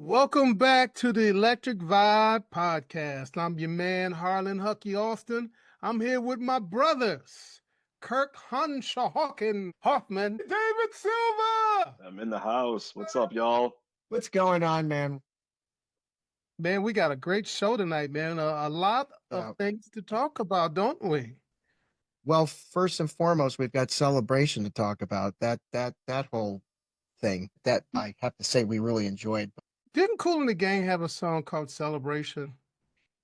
Welcome back to the Electric Vibe Podcast. I'm your man, Harlan Hucky Austin. I'm here with my brothers, Kirk Honshaw Hoffman, David Silva. I'm in the house. What's up, y'all? What's going on, man? Man, we got a great show tonight, man. A lot of Yeah. things to talk about, don't we? Well, first and foremost, we've got Celebration to talk about. That whole thing that I have to say we really enjoyed. Didn't Kool and the Gang have a song called Celebration?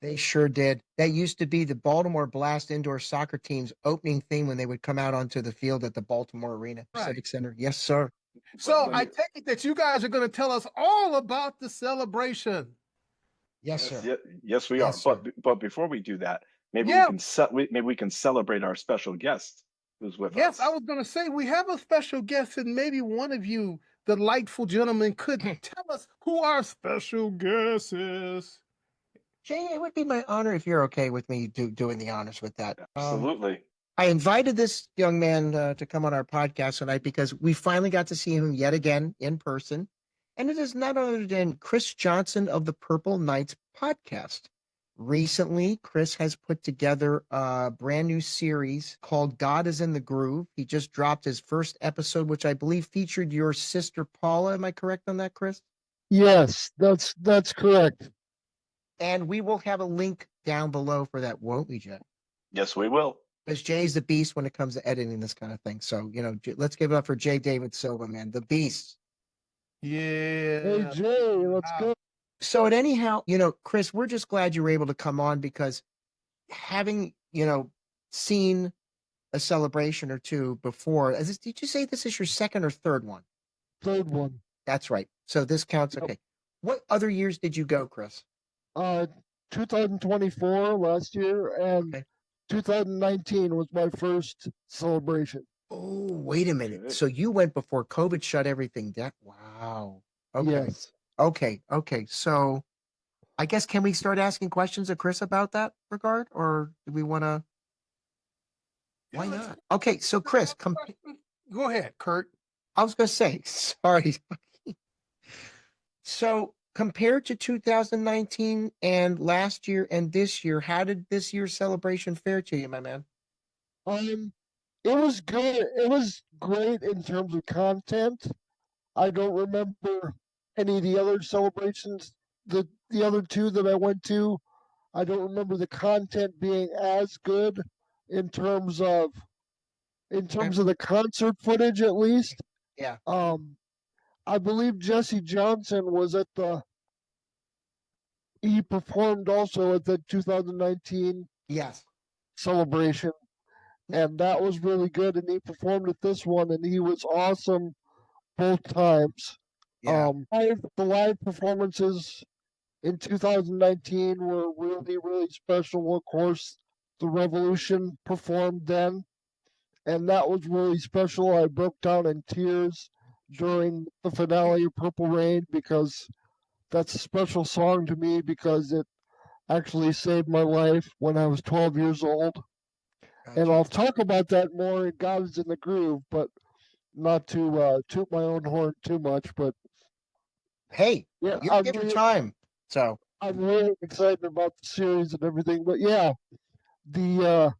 They sure did. That used to be the Baltimore Blast indoor soccer team's opening theme when they would come out onto the field at the Baltimore Arena Right. Civic Center. Yes, sir. So I take it that you guys are going to tell us all about the celebration. Yes, sir. Yes, we Yes, are. sir. But before we do that, maybe Yeah. maybe we can celebrate our special guest who's with Yes, us. I was going to say we have a special guest, and maybe one of you, delightful gentlemen, could tell us who our special guest is. Jay, it would be my honor if you're okay with me doing the honors with that. Absolutely. I invited this young man to come on our podcast tonight because we finally got to see him yet again in person. And it is none other than Chris Johnson of the Purple Knights podcast. Recently, Chris has put together a brand new series called God is in the Groove. He just dropped his first episode, which I believe featured your sister Paula. Am I correct on that, Chris? Yes, that's correct. And we will have a link down below for that, won't we, Jay? Yes, we will. Because Jay's the beast when it comes to editing this kind of thing. So, let's give it up for Jay David Silva, man, the beast. Yeah. Hey Jay, let's go. So, anyhow, Chris, we're just glad you were able to come on because having, seen a celebration or two before, did you say this is your second or third one? Third one. That's right. So this counts. Okay. What other years did you go, Chris? 2024 last year, and Okay. 2019 was my first celebration. Oh, wait a minute. So you went before COVID shut everything down. Wow. Okay. Yes. Okay. So I guess, can we start asking questions of Chris about that regard, or do we want to? Why not? Okay. So Chris, Go ahead, Kurt. I was going to say, sorry. So compared to 2019 and last year and this year, how did this year's celebration fare to you, my man? It was good. It was great in terms of content. I don't remember any of the other celebrations, the other two that I went to. I don't remember the content being as good in terms of the concert footage, at least. Yeah. I believe Jesse Johnson was he performed also at the 2019 celebration, and that was really good. And he performed at this one, and he was awesome both times. Yeah. The live performances in 2019 were really, really special. Of course, the Revolution performed then, and that was really special. I broke down in tears during the finale of Purple Rain because that's a special song to me because it actually saved my life when I was 12 years old. Gotcha. And I'll talk about that more in God is in the Groove, but not to toot my own horn too much. But hey, yeah, you get your time. So I'm really excited about the series and everything. But yeah, the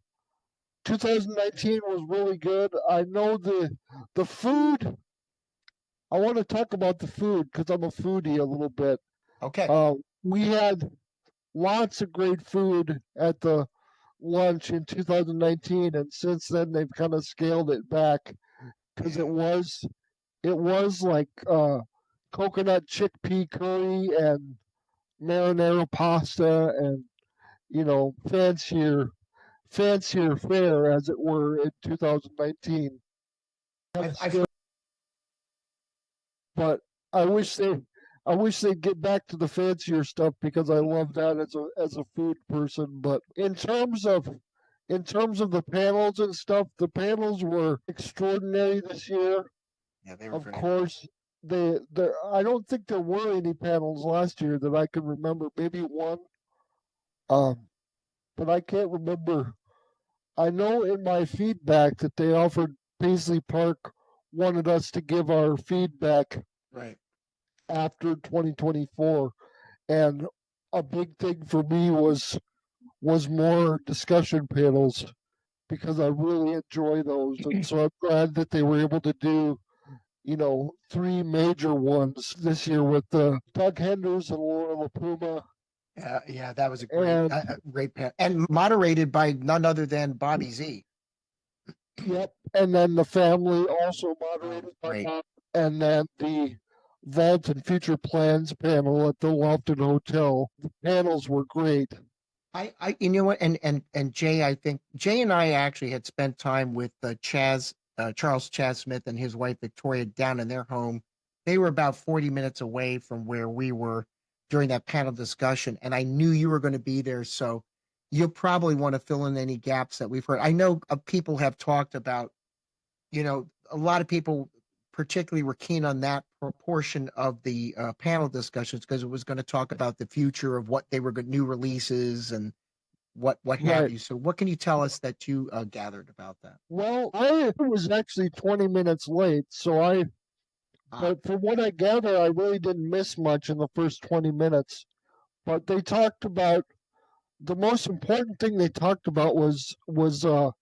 2019 was really good. I know the food. I want to talk about the food because I'm a foodie a little bit. Okay. We had lots of great food at the lunch in 2019, and since then they've kind of scaled it back because it was like coconut chickpea curry and marinara pasta and fancier fare, as it were, in 2019. But I wish they'd get back to the fancier stuff because I love that as a food person. But in terms of the panels and stuff, the panels were extraordinary this year. Yeah, they were. Of course, I don't think there were any panels last year that I can remember. Maybe one. But I can't remember. I know in my feedback that they offered Paisley Park wanted us to give our feedback. Right. after 2024. And a big thing for me was more discussion panels because I really enjoy those. And so I'm glad that they were able to do, three major ones this year with Doug Henders and Laura LaPuma. Yeah, that was a And great panel, and moderated by none other than Bobby Z. yep, and then the family also moderated by Great. Bob, and then the Vault and Future Plans panel at the Lofton Hotel. The panels were great. You know what, and Jay, I think Jay and I actually had spent time with Charles Chaz Smith and his wife Victoria down in their home. They were about 40 minutes away from where we were during that panel discussion, and I knew you were going to be there, so you'll probably want to fill in any gaps that we've heard. I know people have talked about, a lot of people particularly were keen on that portion of the panel discussions because it was going to talk about the future of what they were new releases and what have Right. you. So what can you tell us that you gathered about that? Well, I was actually 20 minutes late, but from what I gather, I really didn't miss much in the first 20 minutes. But they talked about the most important thing they talked about was to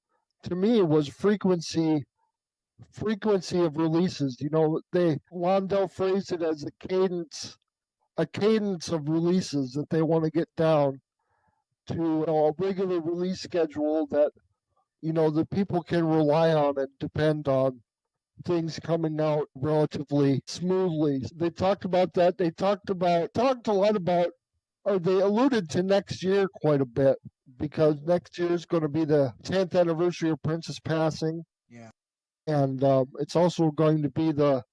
me was frequency of releases. Londell phrased it as a cadence of releases that they want to get down to a regular release schedule that the people can rely on and depend on things coming out relatively smoothly. They talked about that. They talked a lot about, or they alluded to next year quite a bit because next year is going to be the 10th anniversary of Prince's passing. Yeah. And it's also going to be the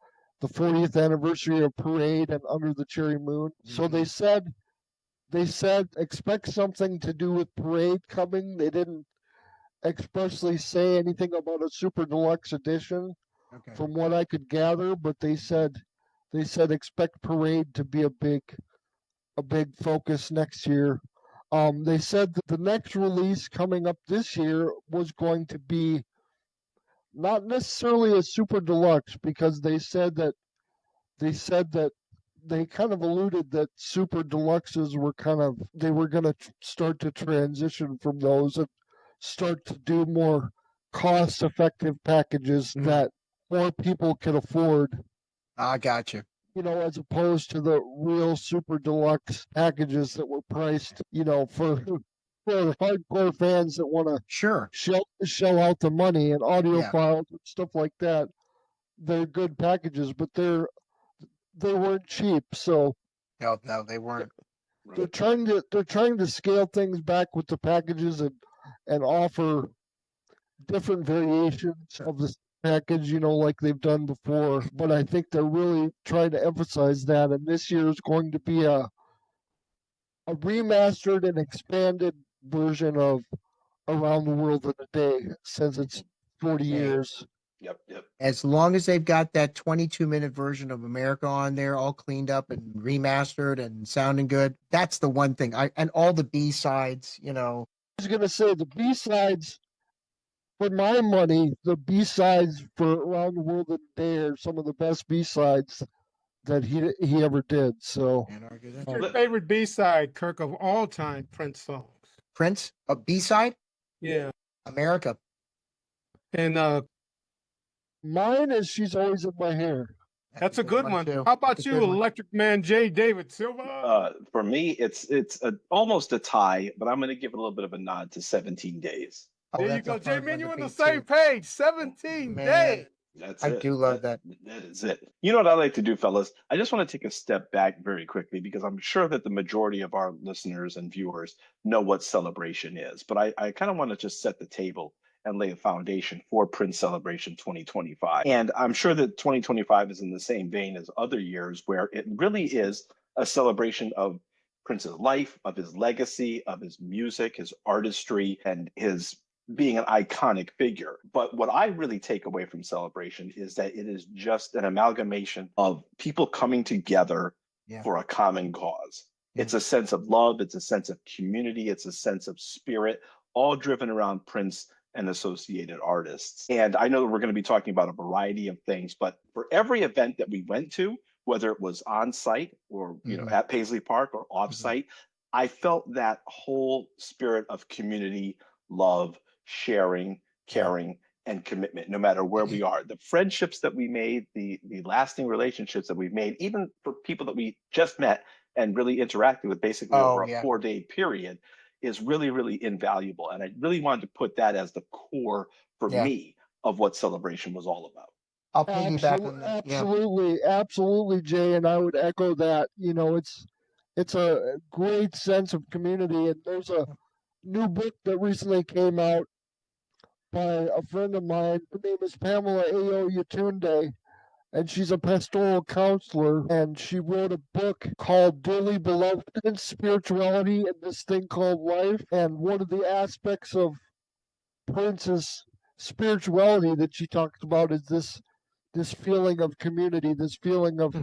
40th anniversary of Parade and Under the Cherry Moon. So they said expect something to do with Parade coming. They didn't expressly say anything about a super deluxe edition, Okay. from what I could gather, but they said expect Parade to be a big focus next year. They said that the next release coming up this year was going to be not necessarily a super deluxe because they said that they kind of alluded that super deluxes were they were going to start to transition from those and start to do more cost effective packages that more people can afford. I got you. As opposed to the real super deluxe packages that were priced, for hardcore fans that want to shell out the money and audiophiles and stuff like that. They're good packages, but they weren't cheap. So No, they weren't. they're trying to scale things back with the packages and offer different variations of the package, like they've done before. But I think they're really trying to emphasize that. And this year is going to be a remastered and expanded version of Around the World in a Day since it's 40 years. Yep. As long as they've got that 22-minute version of America on there, all cleaned up and remastered and sounding good, that's the one thing. And all the B-sides, I was going to say the B-sides, for my money, the B-sides for Around the World in a Day are some of the best B-sides that he ever did. So, what's your favorite B-side, Kirk, of all time Prince songs? Prince, a B-side? Yeah. America. And mine is She's Always in My Hair. That's a good one. How about you, Electric Man J. David Silva? For me, it's almost a tie, but I'm going to give a little bit of a nod to 17 Days. There you go, Jay. Man, you're on the same page. 17 days. That's I do love that. That is it. You know what I like to do, fellas? I just want to take a step back very quickly because I'm sure that the majority of our listeners and viewers know what Celebration is. But I kind of want to just set the table and lay a foundation for Prince Celebration 2025. And I'm sure that 2025 is in the same vein as other years where it really is a celebration of Prince's life, of his legacy, of his music, his artistry, and his being an iconic figure. But what I really take away from Celebration is that it is just an amalgamation of people coming together for a common cause. It's a sense of love, it's a sense of community, it's a sense of spirit, all driven around Prince and associated artists. And I know that we're going to be talking about a variety of things, but for every event that we went to, whether it was on site or Mhm. at Paisley Park or off site. I felt that whole spirit of community, love, sharing, caring, and commitment, no matter where we are. The friendships that we made, the lasting relationships that we've made, even for people that we just met and really interacted with basically Oh over a yeah. 4-day period, is really, really invaluable. And I really wanted to put that as the core for Yeah. me of what celebration was all about. I'll piggyback on that. Yeah. Absolutely, Jay, and I would echo that. It's a great sense of community, and there's a new book that recently came out by a friend of mine. Her name is Pamela Ayo Yatunde, and she's a pastoral counselor, and she wrote a book called Dearly Beloved in Spirituality and This Thing Called Life. And one of the aspects of Prince's spirituality that she talks about is this feeling of community, this feeling of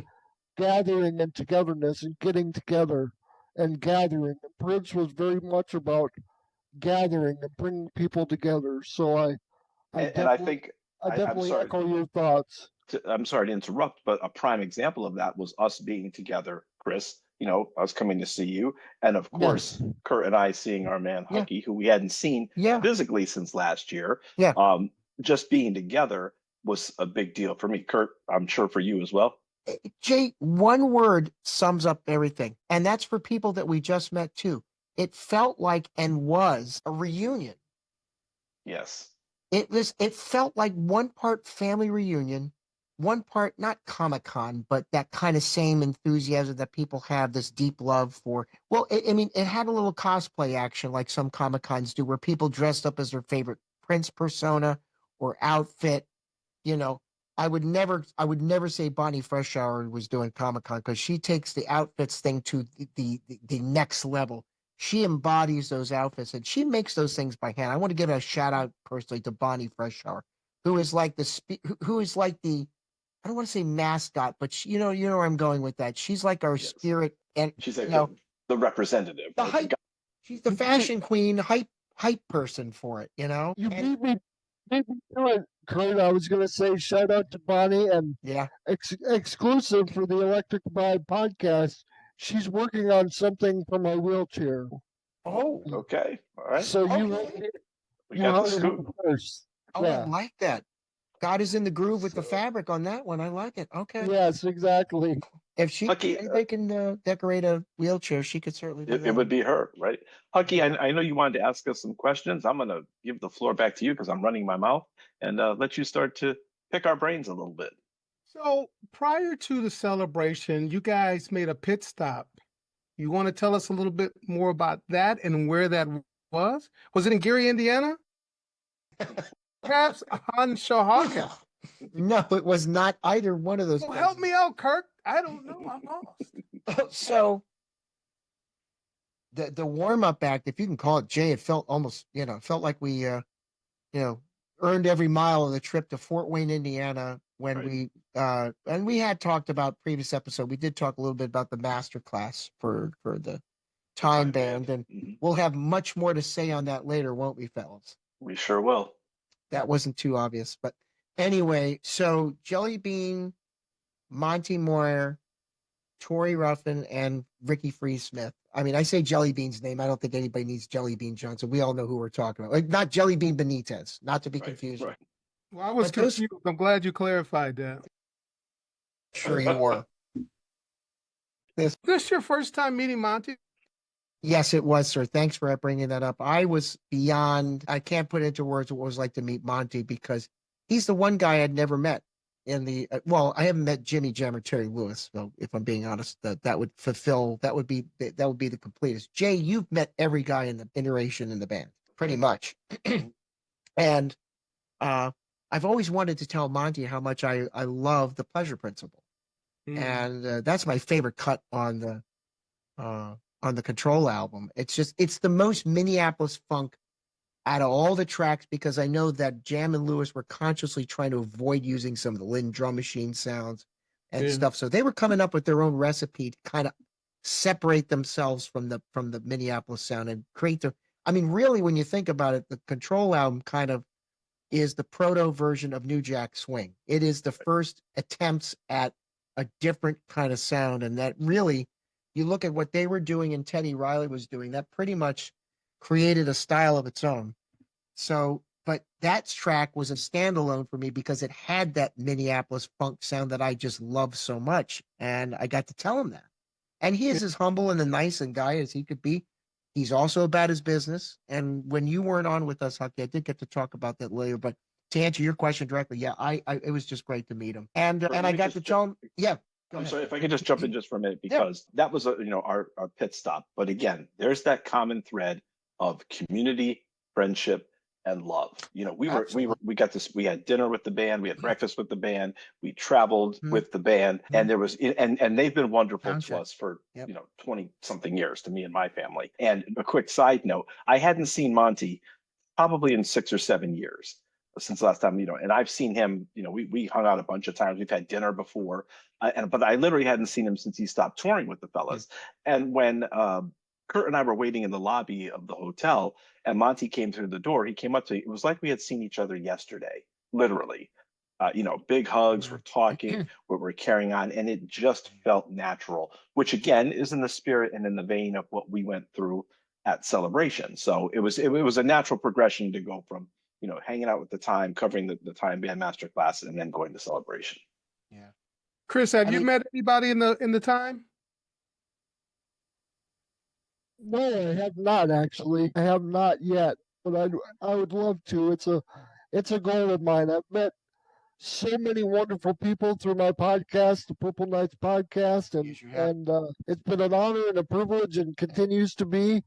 gathering and togetherness and getting together and gathering. And Prince was very much about gathering and bringing people together. So I And I think I'm definitely sorry. echo your thoughts. I'm sorry to interrupt, but a prime example of that was us being together, Chris. Us coming to see you, and of course, Kurt and I seeing our man Yeah. Hucky, who we hadn't seen Yeah. physically since last year. Yeah. Just being together was a big deal for me. Kurt, I'm sure for you as well. Jay, one word sums up everything, and that's for people that we just met too. It felt like and was a reunion. Yes. It felt like one part family reunion, one part not Comic-Con, but that kind of same enthusiasm that people have, this deep love for. Well, I mean, it had a little cosplay action like some Comic-Cons do, where people dressed up as their favorite Prince persona or outfit. I would never say Bonnie Freshour was doing Comic-Con, because she takes the outfits thing to the next level. She embodies those outfits and she makes those things by hand. I want to give a shout out personally to Bonnie Freshour, who is like the I don't want to say mascot, but you know where I'm going with that. She's like our Yes. spirit, and She's like the representative. the right? hype. She's the fashion queen, hype person for it. You And, beat me to it, Kurt. I was going to say shout out to Bonnie, and yeah. exclusive for the Electric Vibe podcast. She's working on something for my wheelchair. Oh, Okay. All right. So okay. We got the heard it scoop. first. Oh, Yeah. I like that. God is in the groove with the fabric on that one. I like it. Okay. Yes, exactly. If anybody can decorate a wheelchair, she could certainly do that. It would be her, right? Hucky, I know you wanted to ask us some questions. I'm going to give the floor back to you because I'm running my mouth, and let you start to pick our brains a little bit. So prior to the celebration, you guys made a pit stop. You want to tell us a little bit more about that and where that was? Was it in Gary, Indiana? Perhaps Conshohocken? No, it was not either one of those. Well, help me out, Kirk. I don't know. I'm lost. So the warm up act, if you can call it, Jay, it felt almost felt like we earned every mile of the trip to Fort Wayne, Indiana, when we and we had talked about previous episode. We did talk a little bit about the master class for the time band, and we'll have much more to say on that later, won't we, fellas? We sure will. That wasn't too obvious, but anyway, so Jelly Bean, Monty Moyer, Tori Ruffin, and Ricky Free Smith. I mean, I say Jelly Bean's name. I don't think anybody needs Jelly Bean Johnson. We all know who we're talking about. Like, not Jelly Bean Benitez, not to be confused. Right. Well, I was confused. I'm glad you clarified that. Sure you were. Is this your first time meeting Monty? Yes, it was, sir. Thanks for bringing that up. I was beyond, I can't put into words what it was like to meet Monty, because he's the one guy I'd never met in the, I haven't met Jimmy Jam or Terry Lewis. So if I'm being honest, that would be the completest. Jay, you've met every guy in the iteration in the band, pretty much. And I've always wanted to tell Monty how much I love the Pleasure Principle. And that's my favorite cut on the Control album. It's the most Minneapolis funk out of all the tracks, because I know that Jam and Lewis were consciously trying to avoid using some of the Lynn drum machine sounds and stuff. So they were coming up with their own recipe to kind of separate themselves from the Minneapolis sound and create really, when you think about it, the Control album kind of is the proto version of New Jack Swing. It is the first attempts at a different kind of sound. And that really, you look at what they were doing and Teddy Riley was doing, that pretty much created a style of its own. So, but that track was a standalone for me because it had that Minneapolis funk sound that I just love so much. And I got to tell him that. And he is as humble and a nice and guy as he could be. He's also about his business. And when you weren't on with us, Hucky, I did get to talk about that later. But to answer your question directly, yeah, it was just great to meet him. And I got to tell him, yeah. I'm sorry if I could just jump in just for a minute because that was our pit stop. But again, there's that common thread of community, friendship, and love. We got this. We had dinner with the band. We had breakfast with the band. We traveled with the band, and there was and they've been wonderful to us for 20 something years to me and my family. And a quick side note: I hadn't seen Monty probably in 6 or 7 years since last time, and I've seen him, we hung out a bunch of times. We've had dinner before, but I literally hadn't seen him since he stopped touring with the fellas. And when Kurt and I were waiting in the lobby of the hotel and Monty came through the door, he came up to me. It was like we had seen each other yesterday, literally. Big hugs, we're talking, we're carrying on, and it just felt natural, which again is in the spirit and in the vein of what we went through at Celebration. So it was a natural progression to go from hanging out with the Time, covering the Time Band Masterclass, and then going to Celebration. Yeah. Chris, have you met anybody in the Time? No, I have not actually. I have not yet, but I would love to. It's a goal of mine. I've met so many wonderful people through my podcast, the Purple Nights podcast, and it's been an honor and a privilege, and continues to be,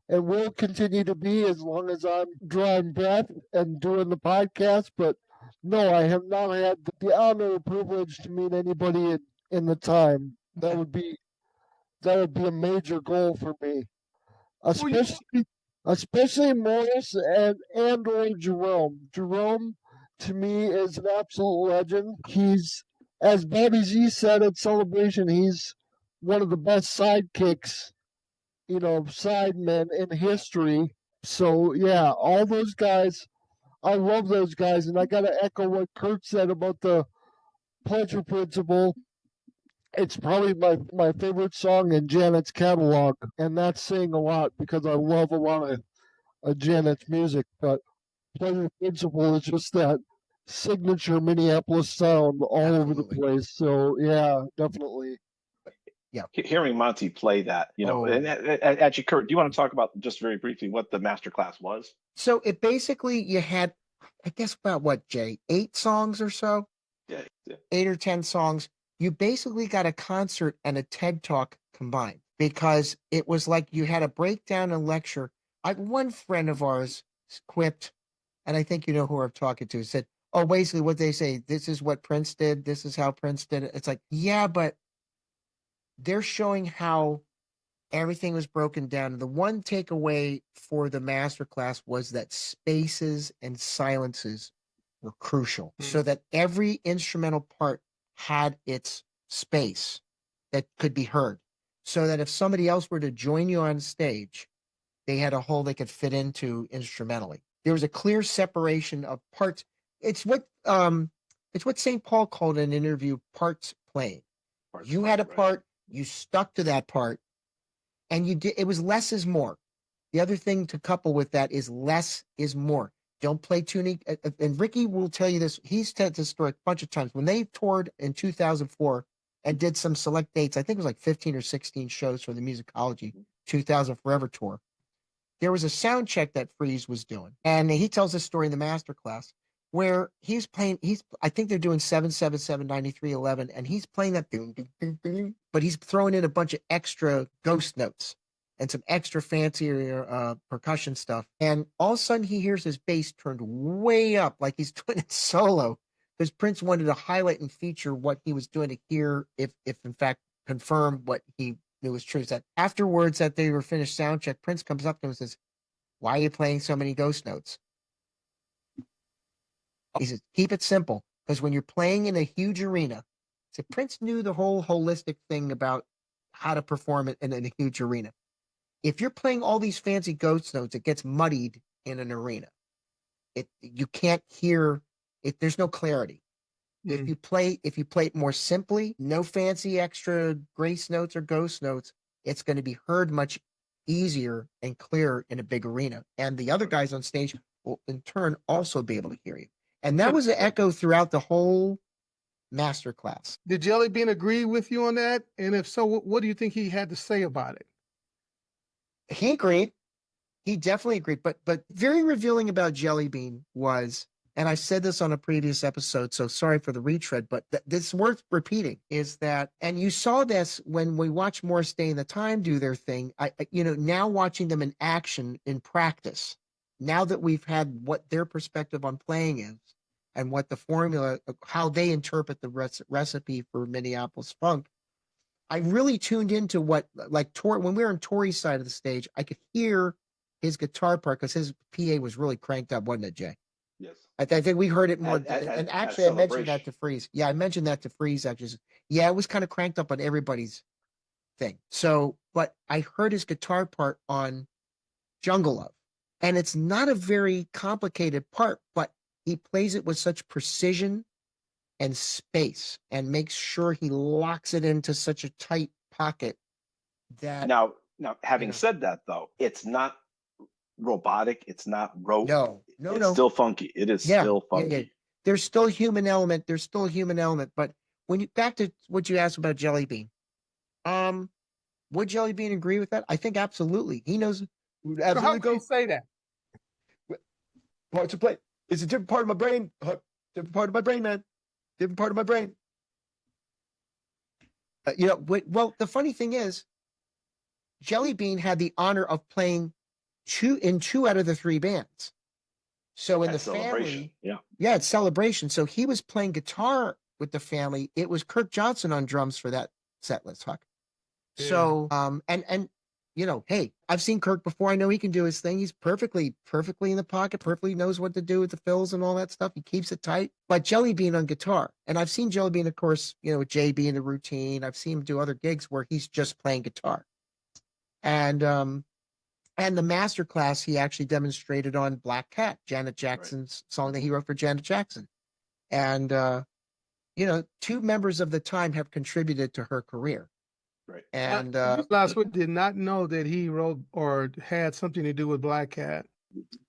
and will continue to be as long as I'm drawing breath and doing the podcast. But no, I have not had the honor or privilege to meet anybody in the Time. That would be a major goal for me, especially Morris and or Jerome. Jerome, to me, is an absolute legend. He's, as Bobby Z said at Celebration, he's one of the best sidekicks, sidemen in history. So yeah, all those guys, I love those guys, and I gotta echo what Kurt said about the Pleasure Principle. It's probably my favorite song in Janet's catalog, and that's saying a lot because I love a lot of Janet's music. But Pleasure Principle is just that signature Minneapolis sound all over the place. So yeah, definitely. Yeah. Hearing Monty play that, and actually, Kurt, do you want to talk about just very briefly what the masterclass was? So it basically, you had, I guess, about what, Jay, 8 songs or so? Yeah. 8 or 10 songs. You basically got a concert and a TED Talk combined because it was like you had a breakdown and lecture. One friend of ours quipped, and I think you know who I'm talking to, said, oh, basically what they say, this is what Prince did. This is how Prince did it. It's like, yeah, but they're showing how everything was broken down. And the one takeaway for the masterclass was that spaces and silences were crucial, so that every instrumental part had its space that could be heard, so that if somebody else were to join you on stage, they had a hole they could fit into instrumentally. There was a clear separation of parts. It's what St. Paul called in an interview parts playing. You had a part, you stuck to that part, and you did. It was less is more. The other thing to couple with that is less is more. Don't play tuning. And Ricky will tell you this. He's told this story a bunch of times. When they toured in 2004 and did some select dates, I think it was like 15 or 16 shows for the Musicology 2000 Forever Tour. There was a sound check that Freeze was doing. And he tells this story in the masterclass where he's playing, I think they're doing 777 9311, and he's playing that, but he's throwing in a bunch of extra ghost notes and some extra fancier percussion stuff. And all of a sudden he hears his bass turned way up like he's doing it solo, because Prince wanted to highlight and feature what he was doing to hear if in fact confirm what he knew was true. That afterwards that they were finished sound check, Prince comes up to him and says, why are you playing so many ghost notes? He says, keep it simple, because when you're playing in a huge arena, so Prince knew the whole holistic thing about how to perform it in a huge arena. If you're playing all these fancy ghost notes, it gets muddied in an arena. You can't hear it. There's no clarity. If Mm. you play it more simply, no fancy extra grace notes or ghost notes, it's going to be heard much easier and clearer in a big arena. And the other guys on stage will in turn also be able to hear you. And that was an echo throughout the whole master class. Did Jelly Bean agree with you on that? And if so, what do you think he had to say about it? He agreed. He definitely agreed. But very revealing about Jelly Bean was, and I said this on a previous episode, so sorry for the retread, but this is worth repeating, is that, and you saw this when we watched Morris Day and the Time do their thing. Now watching them in action in practice, now that we've had what their perspective on playing is and what the formula, how they interpret the recipe for Minneapolis funk, I really tuned into what, like, when we were on Tori's side of the stage, I could hear his guitar part because his PA was really cranked up, wasn't it, Jay? Yes. I think we heard it more. And actually, I mentioned that to Freeze. Yeah, I mentioned that to Freeze, actually. Yeah, it was kind of cranked up on everybody's thing. So, but I heard his guitar part on Jungle Love. And it's not a very complicated part, but he plays it with such precision and space and makes sure he locks it into such a tight pocket that Now having said that, though, it's not robotic, it's not rote. It's still funky. It is still funky. Yeah. There's still a human element. But when you back to what you asked about Jelly Bean, would Jelly Bean agree with that? I think absolutely. He knows. So how can you say that? Parts of play. It's a different part of my brain. Different part of my brain, man. Different part of my brain. Well, the funny thing is, Jelly Bean had the honor of playing two out of the three bands. So in the family, it's Celebration. So he was playing guitar with the family. It was Kirk Johnson on drums for that set list, Huck. Yeah. So and hey, I've seen Kirk before. I know he can do his thing. He's perfectly in the pocket, perfectly knows what to do with the fills and all that stuff. He keeps it tight. But Jelly Bean on guitar. And I've seen Jelly Bean, of course, with JB in the Routine. I've seen him do other gigs where he's just playing guitar. And the master class he actually demonstrated on Black Cat, Janet Jackson's song that he wrote for Janet Jackson. And two members of the time have contributed to her career. Right. And last one did not know that he wrote or had something to do with Black Cat.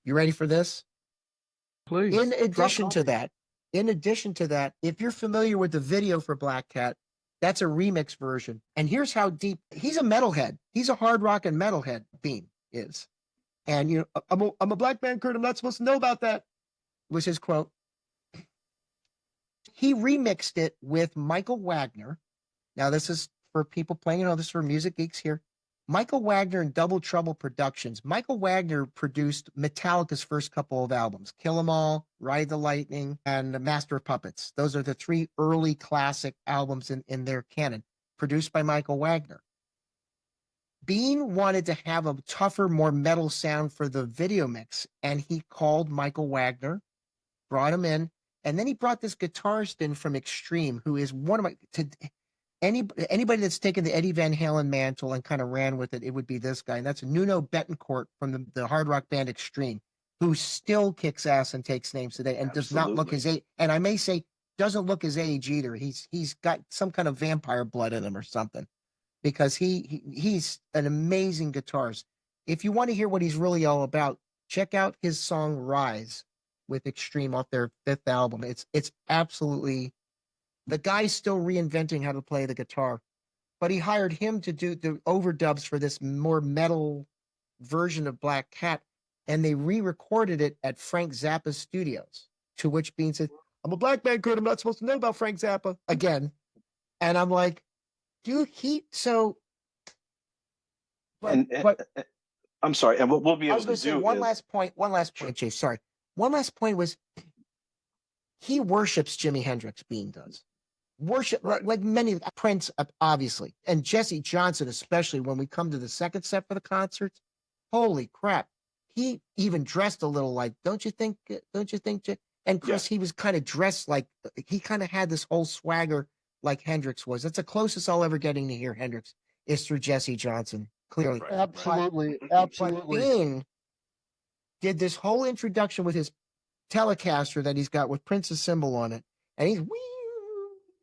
You ready for this? Please. In addition to that, if you're familiar with the video for Black Cat, that's a remix version. And here's how deep he's a metalhead. He's a hard rock and metalhead. Bean is. And I'm a black man, Kurt. I'm not supposed to know about that, was his quote. He remixed it with Michael Wagner. Now, this is for people playing, this is for music geeks here. Michael Wagner and Double Trouble Productions. Michael Wagner produced Metallica's first couple of albums, Kill 'Em All, Ride the Lightning, and Master of Puppets. Those are the three early classic albums in their canon, produced by Michael Wagner. Bean wanted to have a tougher, more metal sound for the video mix, and he called Michael Wagner, brought him in, and then he brought this guitarist in from Extreme, who is one of my... Anybody that's taken the Eddie Van Halen mantle and kind of ran with it, it would be this guy. And that's Nuno Betancourt from the hard rock band Extreme, who still kicks ass and takes names today and does not look his age. And I may say, doesn't look his age either. He's got some kind of vampire blood in him or something, because he's an amazing guitarist. If you want to hear what he's really all about, check out his song Rise with Extreme off their 5th album. It's absolutely... The guy's still reinventing how to play the guitar, but he hired him to do the overdubs for this more metal version of Black Cat, and they re-recorded it at Frank Zappa's studios, to which Bean said, I'm a black man, Kurt. I'm not supposed to know about Frank Zappa again. And I'm like, dude, I'm sorry, and what we'll be able to do one last point, Jay, sorry. One last point was, he worships Jimi Hendrix, Bean does. Worship, like many, Prince, obviously, and Jesse Johnson, especially when we come to the second set for the concerts. Holy crap. He even dressed a little like, don't you think? And Chris, he was kind of dressed like, he kind of had this whole swagger like Hendrix was. That's the closest I'll ever getting to hear Hendrix is through Jesse Johnson, clearly. Absolutely. But Bean did this whole introduction with his Telecaster that he's got with Prince's symbol on it. And he's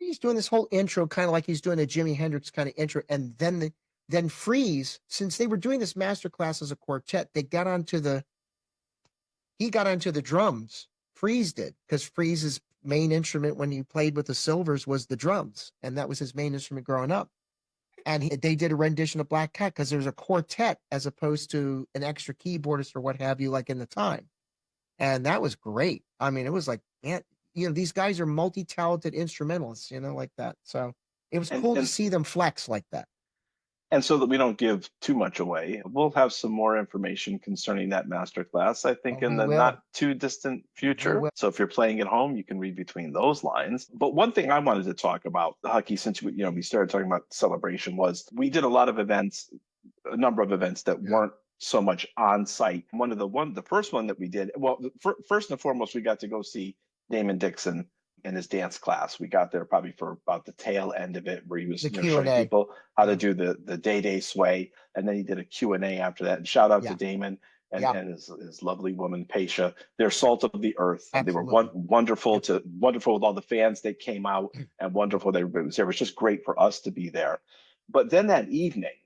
he's doing this whole intro, kind of like he's doing a Jimi Hendrix kind of intro, and then Freeze, since they were doing this master class as a quartet, he got onto the drums. Freeze did, because Freeze's main instrument when he played with the Silvers was the drums, and that was his main instrument growing up. And they did a rendition of Black Cat because there's a quartet as opposed to an extra keyboardist or what have you, like in the time. And that was great. I mean, it was like, man, these guys are multi-talented instrumentalists, like that. So it was cool to see them flex like that. And so that we don't give too much away, we'll have some more information concerning that masterclass, I think, in the not too distant future. So if you're playing at home, you can read between those lines. But one thing I wanted to talk about, Hucky, since we started talking about celebration, was we did a lot of events, a number of events that weren't so much on site. The first one that we did, well, first and foremost, we got to go see Damon Dixon in his dance class. We got there probably for about the tail end of it, where he was showing people how to do the day sway, and then he did a Q&A after that. And shout out to Damon and his lovely woman Paisha. They're salt of the earth. Absolutely. They were wonderful with all the fans that came out, and wonderful that everybody was there. It was just great for us to be there. But then that evening,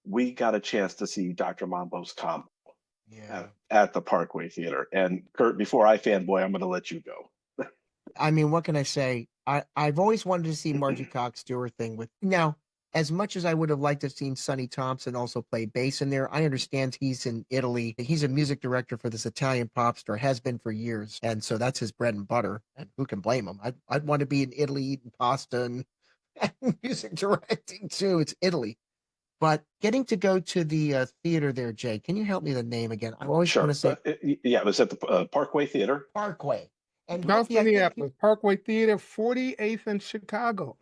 we got a chance to see Dr. Mambo's combo at the Parkway Theater. And Kurt, before I fanboy, I'm going to let you go. I mean, what can I say? I've always wanted to see Margie Cox do her thing with. Now, as much as I would have liked to have seen Sonny Thompson also play bass in there, I understand he's in Italy. He's a music director for this Italian pop star, has been for years. And so that's his bread and butter. And who can blame him? I'd want to be in Italy eating pasta and music directing too. It's Italy. But getting to go to the theater there, Jay, can you help me with the name again? I always want to say. It was at the Parkway Theater. Parkway. And North Minneapolis, Parkway Theater, 48th in Chicago.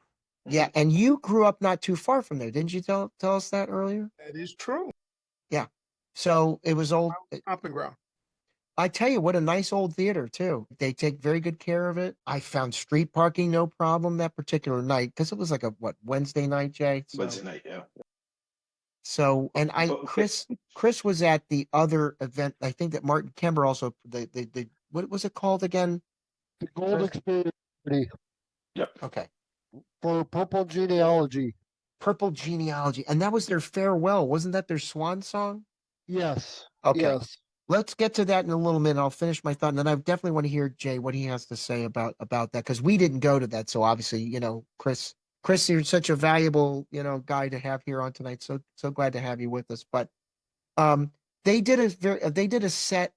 Yeah, and you grew up not too far from there, didn't you tell us that earlier? That is true. Yeah. So it was old. Stomping ground. I tell you, what a nice old theater, too. They take very good care of it. I found street parking no problem that particular night, because it was like Wednesday night, Jay? Wednesday night, yeah. So, and Chris was at the other event. I think that Martin Kember also, the what was it called again? The Gold Experience. Yep. Okay. For Purple Genealogy. Purple Genealogy. And that was their farewell. Wasn't that their swan song? Yes. Okay. Yes. Let's get to that in a little minute. I'll finish my thought. And then I definitely want to hear Jay, what he has to say about that. Because we didn't go to that. So obviously, Chris, you're such a valuable, guy to have here on tonight. So glad to have you with us. But they did a set.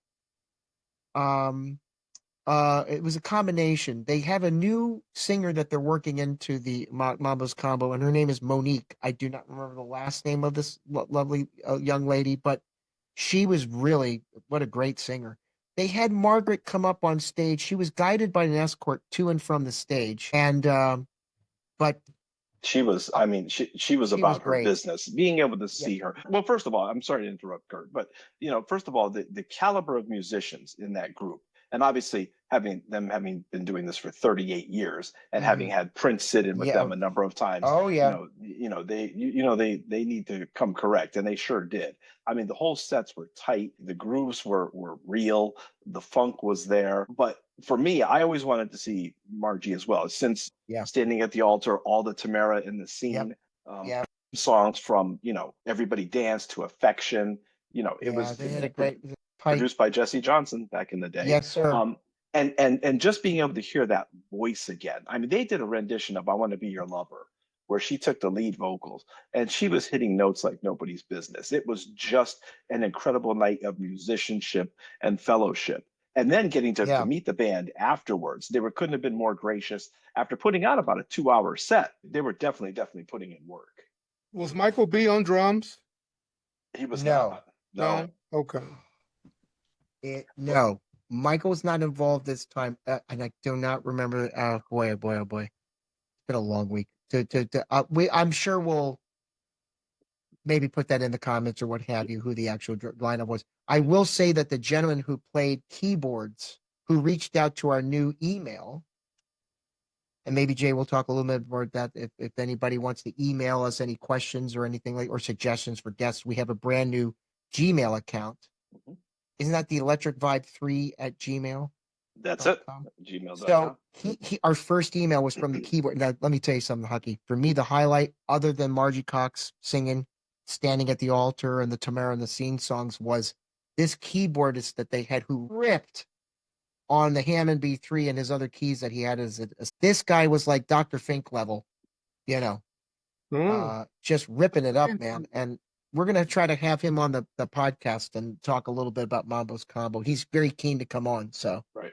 It was a combination. They have a new singer that they're working into the Mambo's combo, and her name is Monique. I do not remember the last name of this lovely young lady, but she was really, what a great singer. They had Margaret come up on stage. She was guided by an escort to and from the stage, and but she was, she was about her business, being able to see her. Well, first of all, I'm sorry to interrupt, Kurt, but first of all, the caliber of musicians in that group. And obviously, having been doing this for 38 years and having had Prince sit in with them a number of times, they need to come correct, and they sure did. I mean, the whole sets were tight, the grooves were real, the funk was there. But for me, I always wanted to see Margie as well. Since Standing at the Altar, all the Tamara in the Scene, songs from Everybody Dance to Affection, it was. They had a great. Produced by Jesse Johnson back in the day. Yes, sir. And just being able to hear that voice again. I mean, they did a rendition of I Want to Be Your Lover, where she took the lead vocals and she was hitting notes like nobody's business. It was just an incredible night of musicianship and fellowship. And then getting to meet the band afterwards. They couldn't have been more gracious. After putting out about a 2-hour set, they were definitely putting in work. Was Michael B on drums? He was not. No. Okay. No, Michael's not involved this time, and I do not remember. Oh boy! It's been a long week. I'm sure we'll maybe put that in the comments or what have you, who the actual lineup was. I will say that the gentleman who played keyboards, who reached out to our new email, and maybe Jay will talk a little bit more about that. If anybody wants to email us any questions or anything or suggestions for guests, we have a brand new Gmail account. Mm-hmm. Isn't that the electricvibe3 at Gmail? That's it. com. Gmail.com. So our first email was from the keyboard. Now, let me tell you something, Hucky. For me, the highlight, other than Margie Cox singing, standing at the altar, and the Tamara and the Scene songs, was this keyboardist that they had who ripped on the Hammond B3 and his other keys that he had this guy was like Dr. Fink level, you know, just ripping it up, man. And we're going to try to have him on the podcast and talk a little bit about Mambo's Combo. He's very keen to come on. So, right.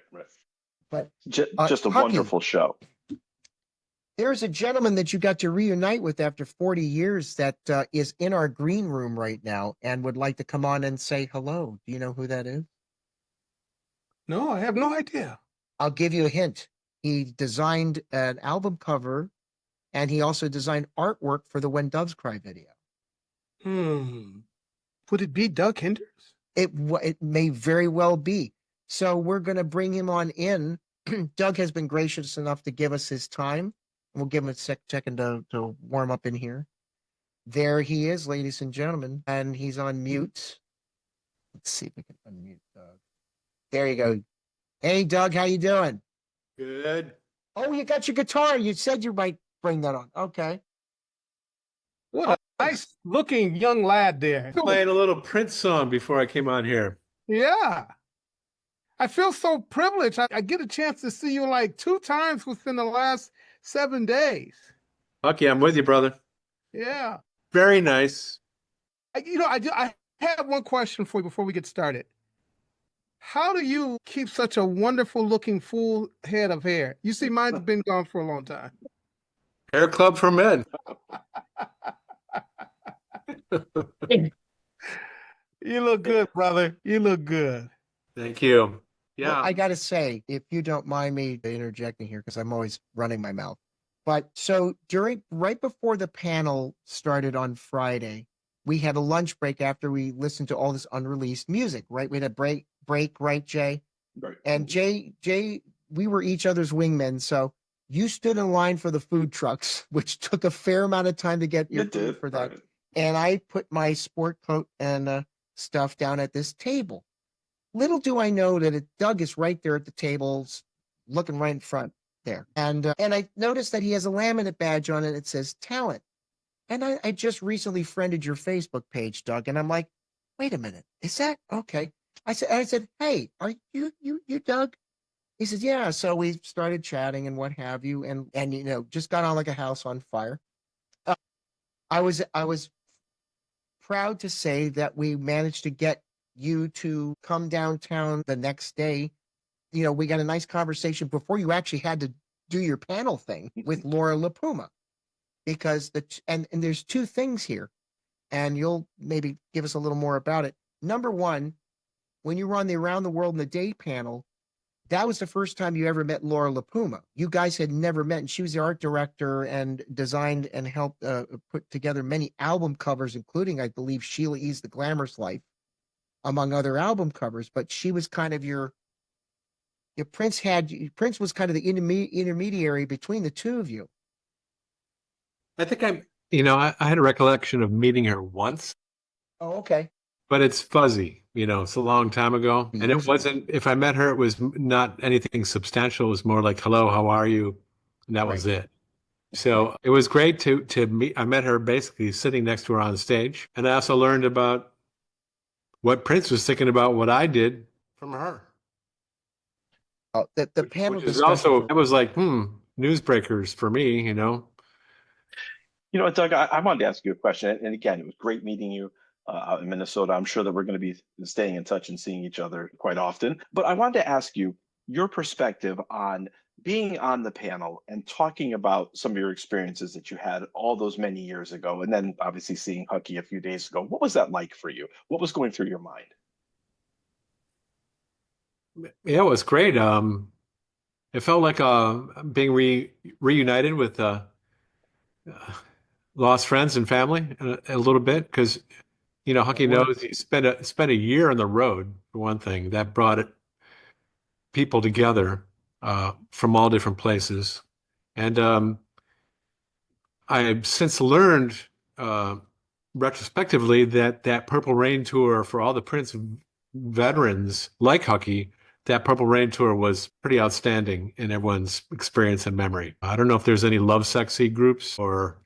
But just a Hucky, wonderful show. There's a gentleman that you got to reunite with after 40 years that is in our green room right now and would like to come on and say hello. Do you know who that is? No, I have no idea. I'll give you a hint. He designed an album cover, and he also designed artwork for the When Doves Cry video. Would it be Doug Henders? It may very well be. So we're going to bring him on in. Doug has been gracious enough to give us his time. We'll give him a second to warm up in here. There he is, ladies and gentlemen, and he's on mute. Let's see if we can unmute Doug. There you go. Hey, Doug, how you doing? Good. Oh, you got your guitar. You said you might bring that on. Okay. What a nice looking young lad there. Playing a little Prince song before I came on here. Yeah. I feel so privileged. I get a chance to see you like 2 times within the last 7 days. Okay, I'm with you, brother. Yeah. Very nice. I have one question for you before we get started. How do you keep such a wonderful looking full head of hair? You see, mine's been gone for a long time. Hair Club for Men. You look good, brother. You look good. Thank you. Yeah. Well, I got to say, if you don't mind me interjecting here, because I'm always running my mouth. But so right before the panel started on Friday, we had a lunch break after we listened to all this unreleased music, right? We had a break, right, Jay? Right. And Jay, we were each other's wingmen. So you stood in line for the food trucks, which took a fair amount of time to get your food for that. Right. And I put my sport coat and stuff down at this table. Little do I know that Doug is right there at the tables, looking right in front there. And I noticed that he has a laminate badge on it. It says talent. And I just recently friended your Facebook page, Doug. And I'm like, wait a minute, is that okay? I said, hey, are you Doug? He says, yeah. So we started chatting and what have you, and just got on like a house on fire. I was proud to say that we managed to get you to come downtown the next day. We got a nice conversation before you actually had to do your panel thing with Laura LaPuma, because and there's 2 things here, and you'll maybe give us a little more about it. Number one, when you were on the Around the World in a Day panel, that was the first time you ever met Laura LaPuma. You guys had never met, and she was the art director and designed and helped put together many album covers, including, I believe, Sheila E.'s The Glamorous Life, among other album covers. But she was kind of your Prince was kind of the intermediary between the 2 of you. I think I had a recollection of meeting her once. Oh, okay. But it's fuzzy, it's a long time ago. And it wasn't, if I met her, it was not anything substantial. It was more like, hello, how are you? And that was it. So it was great to meet. I met her basically sitting next to her on stage. And I also learned about what Prince was thinking about what I did from her. The panel which is also, it was like, newsbreakers for me, You know what, Doug, I wanted to ask you a question. And again, it was great meeting you out in Minnesota. I'm sure that we're going to be staying in touch and seeing each other quite often. But I wanted to ask you your perspective on being on the panel and talking about some of your experiences that you had all those many years ago. And then obviously seeing Hucky a few days ago. What was that like for you? What was going through your mind? Yeah, it was great. It felt like being reunited with lost friends and family a little bit, because Hucky knows he spent a year on the road, for one thing. That brought people together from all different places, and I've since learned retrospectively that Purple Rain tour for all the Prince veterans like Hucky that Purple Rain tour was pretty outstanding in everyone's experience and memory. I don't know if there's any Love Sexy groups or,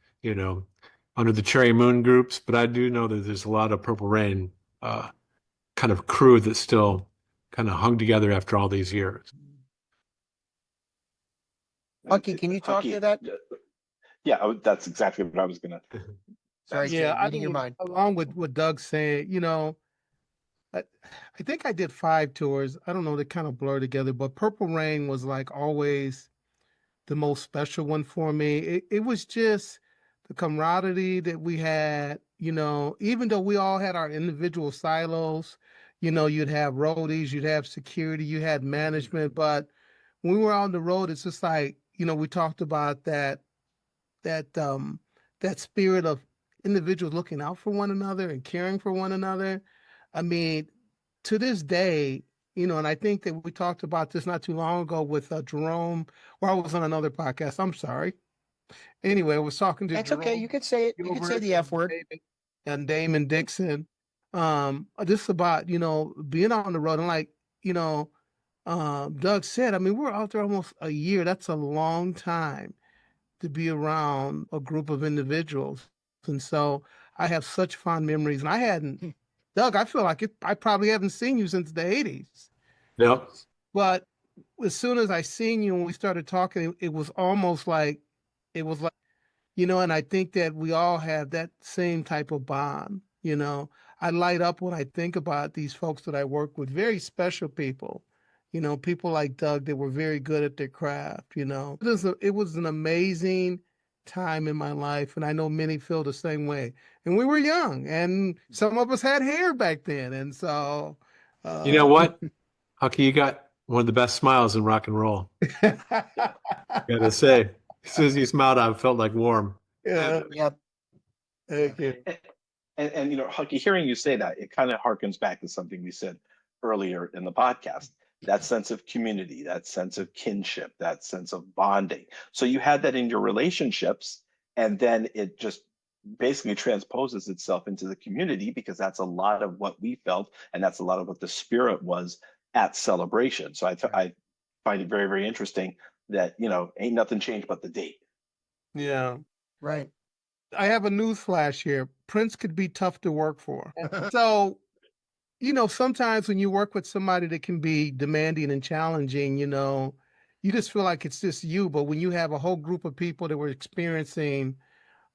Under the Cherry Moon groups, but I do know that there's a lot of Purple Rain kind of crew that still kind of hung together after all these years. Hucky, can you talk to that? Yeah, that's exactly what I was going to. Sorry, Yeah, Jay, reading your mind. along with what Doug's saying, I think I did 5 tours. I don't know, they kind of blur together, but Purple Rain was like always the most special one for me. It was just the camaraderie that we had, even though we all had our individual silos, you'd have roadies, you'd have security, you had management, but when we were on the road, it's just like, we talked about that spirit of individuals looking out for one another and caring for one another. I mean, to this day, and I think that we talked about this not too long ago with Jerome, or I was on another podcast. I'm sorry. Anyway, I was talking to That's Jerome okay. You could say it. You could say the F word. and Damon Dixon. This about, being on the road and like, Doug said, I mean, we're out there almost a year. That's a long time to be around a group of individuals. And so I have such fond memories. And I hadn't, Doug, I feel like I probably haven't seen you since the 80s. Yep. But as soon as I seen you and we started talking, it was almost like, and I think that we all have that same type of bond. I light up when I think about these folks that I work with, very special people. People like Doug that were very good at their craft. It was an amazing time in my life, and I know many feel the same way. And we were young, and some of us had hair back then, and so. You know what, Hucky, you got one of the best smiles in rock and roll. Gotta say, as soon as you smiled, I felt like warm. Yeah. Yep. Thank you. And Hucky, hearing you say that, it kind of harkens back to something we said earlier in the podcast. That sense of community, that sense of kinship, that sense of bonding. So you had that in your relationships, and then it just basically transposes itself into the community, because that's a lot of what we felt, and that's a lot of what the spirit was at Celebration. So I find it very, very interesting that, ain't nothing changed but the date. Yeah. Right. I have a news flash here. Prince could be tough to work for. So, sometimes when you work with somebody that can be demanding and challenging, you just feel like it's just you. But when you have a whole group of people that were experiencing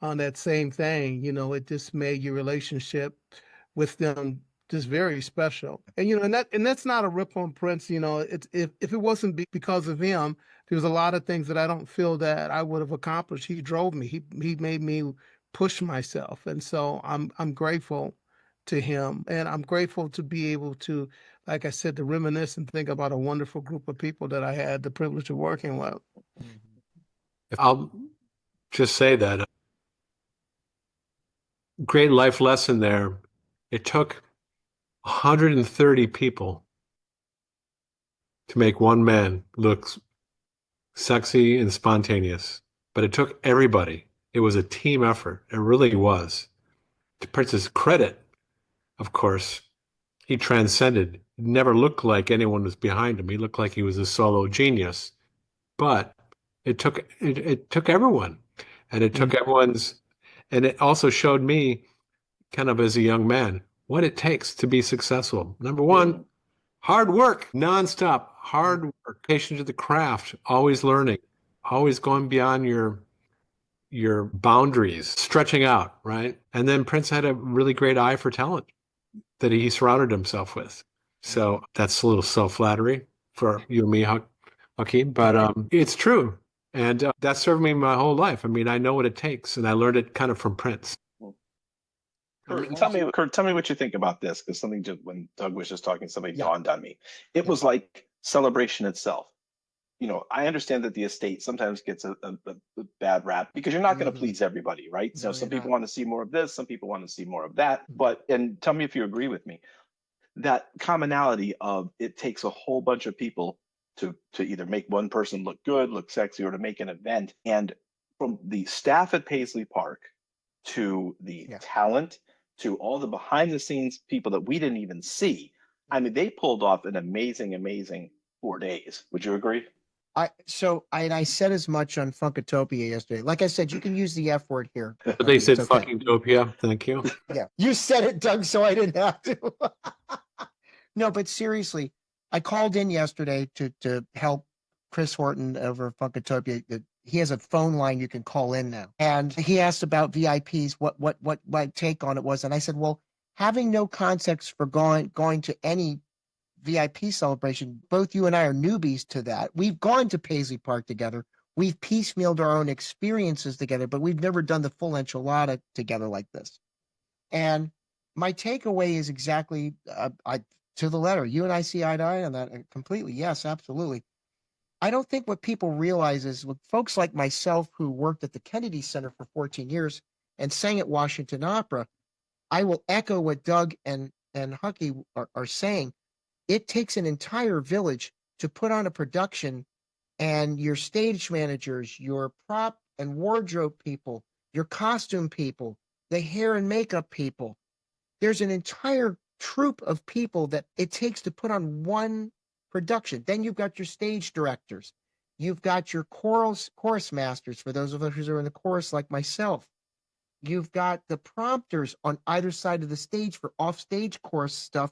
on that same thing, it just made your relationship with them just very special. And and that's not a rip on Prince. It's if it wasn't because of him, there's a lot of things that I don't feel that I would have accomplished. He drove me. He made me push myself, and so I'm grateful to him, and I'm grateful to be able to, like I said, to reminisce and think about a wonderful group of people that I had the privilege of working with. I'll just say that great life lesson there. It took 130 people to make one man look sexy and spontaneous, but it took everybody. It was a team effort. It really was. To Prince's credit, of course, he transcended. It never looked like anyone was behind him. He looked like he was a solo genius, but it took everyone, and it took everyone's, and it also showed me, kind of as a young man, what it takes to be successful. Number one, hard work, nonstop, hard work, patient to the craft, always learning, always going beyond your boundaries, stretching out, right? And then Prince had a really great eye for talent that he surrounded himself with. So that's a little self-flattery for you and me, Hakeem, but it's true. And that served me my whole life. I mean, I know what it takes, and I learned it kind of from Prince. Kurt, tell me what you think about this, because something just when Doug was just talking, something dawned on me. It was like Celebration itself. I understand that the estate sometimes gets a bad rap because you're not going to please everybody, right? So some people want to see more of this, some people want to see more of that. And tell me if you agree with me, that commonality of it takes a whole bunch of people to either make one person look good, look sexy, or to make an event. And from the staff at Paisley Park to the talent, to all the behind the scenes people that we didn't even see, I mean, they pulled off an amazing 4 days. Would you agree? I said as much on Funkatopia yesterday. Like I said, you can use the F word here. But they said It's okay. fucking Topia. Thank you. Yeah, you said it, Doug, so I didn't have to. No, but seriously, I called in yesterday to help Chris Horton over Funkatopia. He has a phone line you can call in now, and he asked about VIPs, what my take on it was, and I said, well, having no context for going to any VIP celebration, both you and I are newbies to that. We've gone to Paisley Park together. We've piecemealed our own experiences together, but we've never done the full enchilada together like this. And my takeaway is exactly to the letter. You and I see eye to eye on that completely. Yes, absolutely. I don't think what people realize is with folks like myself who worked at the Kennedy Center for 14 years and sang at Washington Opera, I will echo what Doug and Hucky are saying. It takes an entire village to put on a production, and your stage managers, your prop and wardrobe people, your costume people, the hair and makeup people. There's an entire troupe of people that it takes to put on one production. Then you've got your stage directors. You've got your chorus masters, for those of us who are in the chorus like myself. You've got the prompters on either side of the stage for offstage chorus stuff.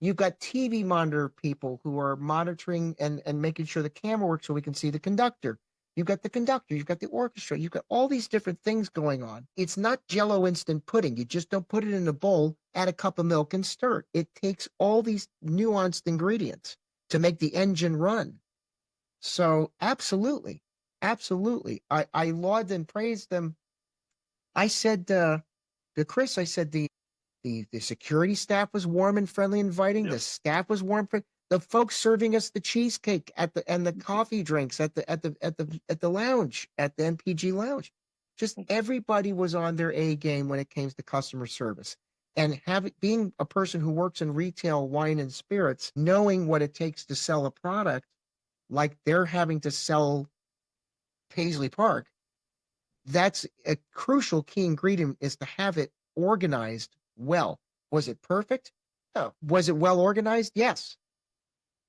You've got TV monitor people who are monitoring and making sure the camera works so we can see the conductor. You've got the conductor, you've got the orchestra, you've got all these different things going on. It's not Jell-O instant pudding. You just don't put it in a bowl, add a cup of milk, and stir it. It takes all these nuanced ingredients to make the engine run. So absolutely, absolutely. I laud and praise them. I said to Chris, I said the security staff was warm and friendly, inviting. Yep. The staff was warm. The folks serving us the cheesecake and the coffee drinks at the lounge, at the MPG lounge. Just everybody was on their A game when it came to customer service. And being a person who works in retail wine and spirits, knowing what it takes to sell a product like they're having to sell Paisley Park, that's a crucial key ingredient, is to have it organized well. Was it perfect? No. Was it well organized? Yes.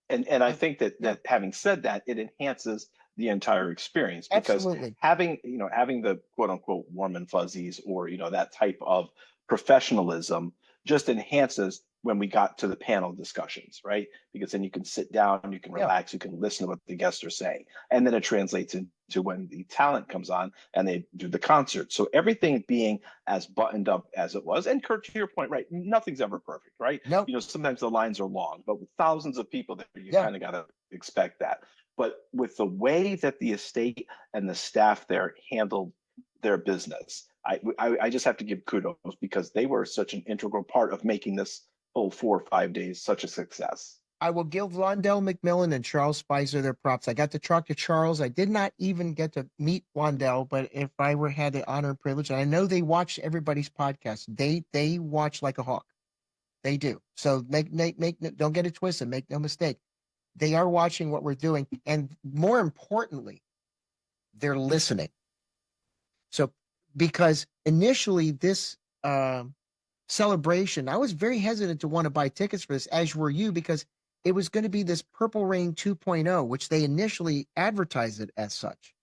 And I think that having said that, it enhances the entire experience, because absolutely. having the quote unquote warm and fuzzies, or that type of professionalism, just enhances when we got to the panel discussions, right? Because then you can sit down, you can relax, you can listen to what the guests are saying, and then it translates into when the talent comes on and they do the concert. So everything being as buttoned up as it was. And Kurt, to your point, right? Nothing's ever perfect, right? Nope. Sometimes the lines are long, but with thousands of people there, you kind of got to expect that. But with the way that the estate and the staff there handled their business, I just have to give kudos, because they were such an integral part of making this whole 4 or 5 days such a success. I will give Londell McMillan and Charles Spicer their props. I got to talk to Charles. I did not even get to meet Londell, but if I had the honor and privilege, and I know they watch everybody's podcast, they watch like a hawk. They do. So don't get it twisted. Make no mistake. They are watching what we're doing, and more importantly, they're listening. So, because initially this celebration, I was very hesitant to want to buy tickets for this, as were you, because it was going to be this Purple Rain 2.0, which they initially advertised it as such.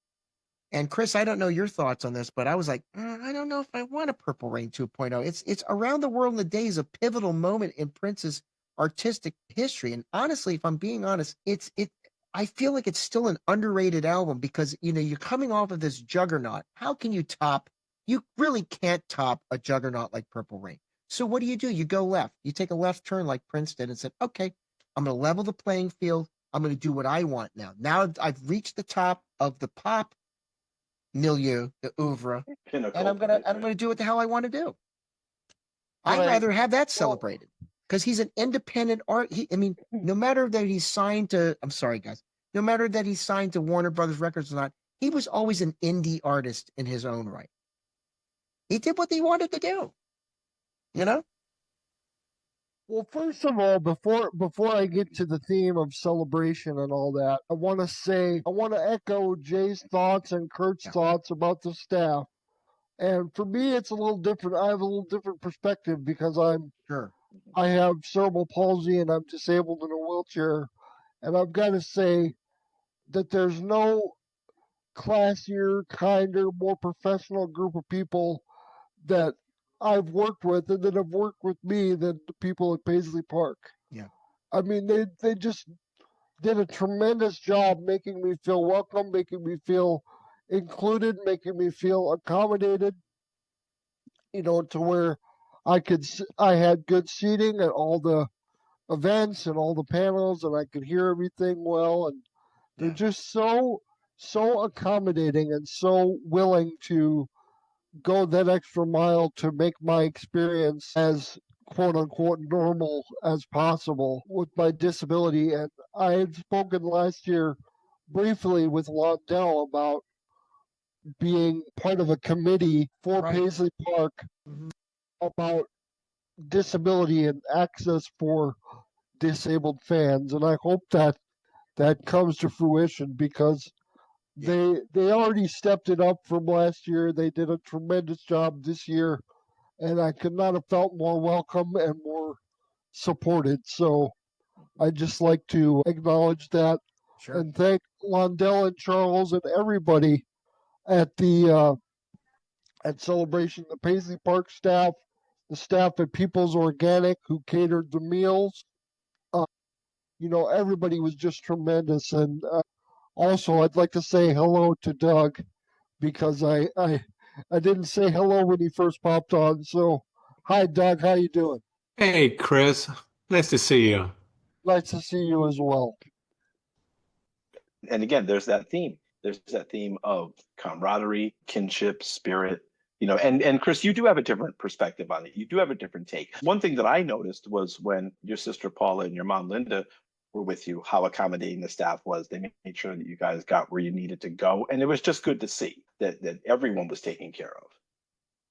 And Chris, I don't know your thoughts on this, but I was like, I don't know if I want a Purple Rain 2.0. It's Around the World in the Day is a pivotal moment in Prince's artistic history. And honestly, if I'm being honest, I feel like it's still an underrated album, because you're coming off of this juggernaut. How can you top? You really can't top a juggernaut like Purple Rain. So what do? You go left. You take a left turn like Prince did and said, okay, I'm going to level the playing field. I'm going to do what I want now. Now I've reached the top of the pop milieu, the oeuvre, Pinnacle, and I'm gonna do what the hell I want to do. I'd rather have that celebrated, because he's an independent art. No matter that he's signed to, I'm sorry guys, no matter that he's signed to Warner Brothers Records or not, he was always an indie artist in his own right. He did what he wanted to do. Well, first of all, before I get to the theme of celebration and all that, I want to echo Jay's thoughts and Kurt's thoughts about the staff. And for me, it's a little different. I have a little different perspective, because I'm I have cerebral palsy and I'm disabled in a wheelchair. And I've got to say that there's no classier, kinder, more professional group of people that I've worked with and that have worked with me than the people at Paisley Park. Yeah. I mean, they just did a tremendous job making me feel welcome, making me feel included, making me feel accommodated, to where I had good seating at all the events and all the panels and I could hear everything well, and they're just so accommodating and so willing to go that extra mile to make my experience as quote unquote normal as possible with my disability. And I had spoken last year briefly with Londell about being part of a committee for Right. Paisley Park Mhm. about disability and access for disabled fans. And I hope that that comes to fruition because they already stepped it up from last year. They did a tremendous job this year, and I could not have felt more welcome and more supported. So I'd just like to acknowledge that Sure. and thank Londell and Charles and everybody at the at Celebration, the Paisley Park staff, the staff at People's Organic who catered the meals. Uh, everybody was just tremendous. And also, I'd like to say hello to Doug because I didn't say hello when he first popped on. So, hi, Doug. How you doing? Hey, Chris. Nice to see you. Nice to see you as well. And again, there's that theme. There's that theme of camaraderie, kinship, spirit. And Chris, you do have a different perspective on it. You do have a different take. One thing that I noticed was when your sister Paula and your mom Linda were with you, how accommodating the staff was. They made sure that you guys got where you needed to go. And it was just good to see that everyone was taken care of.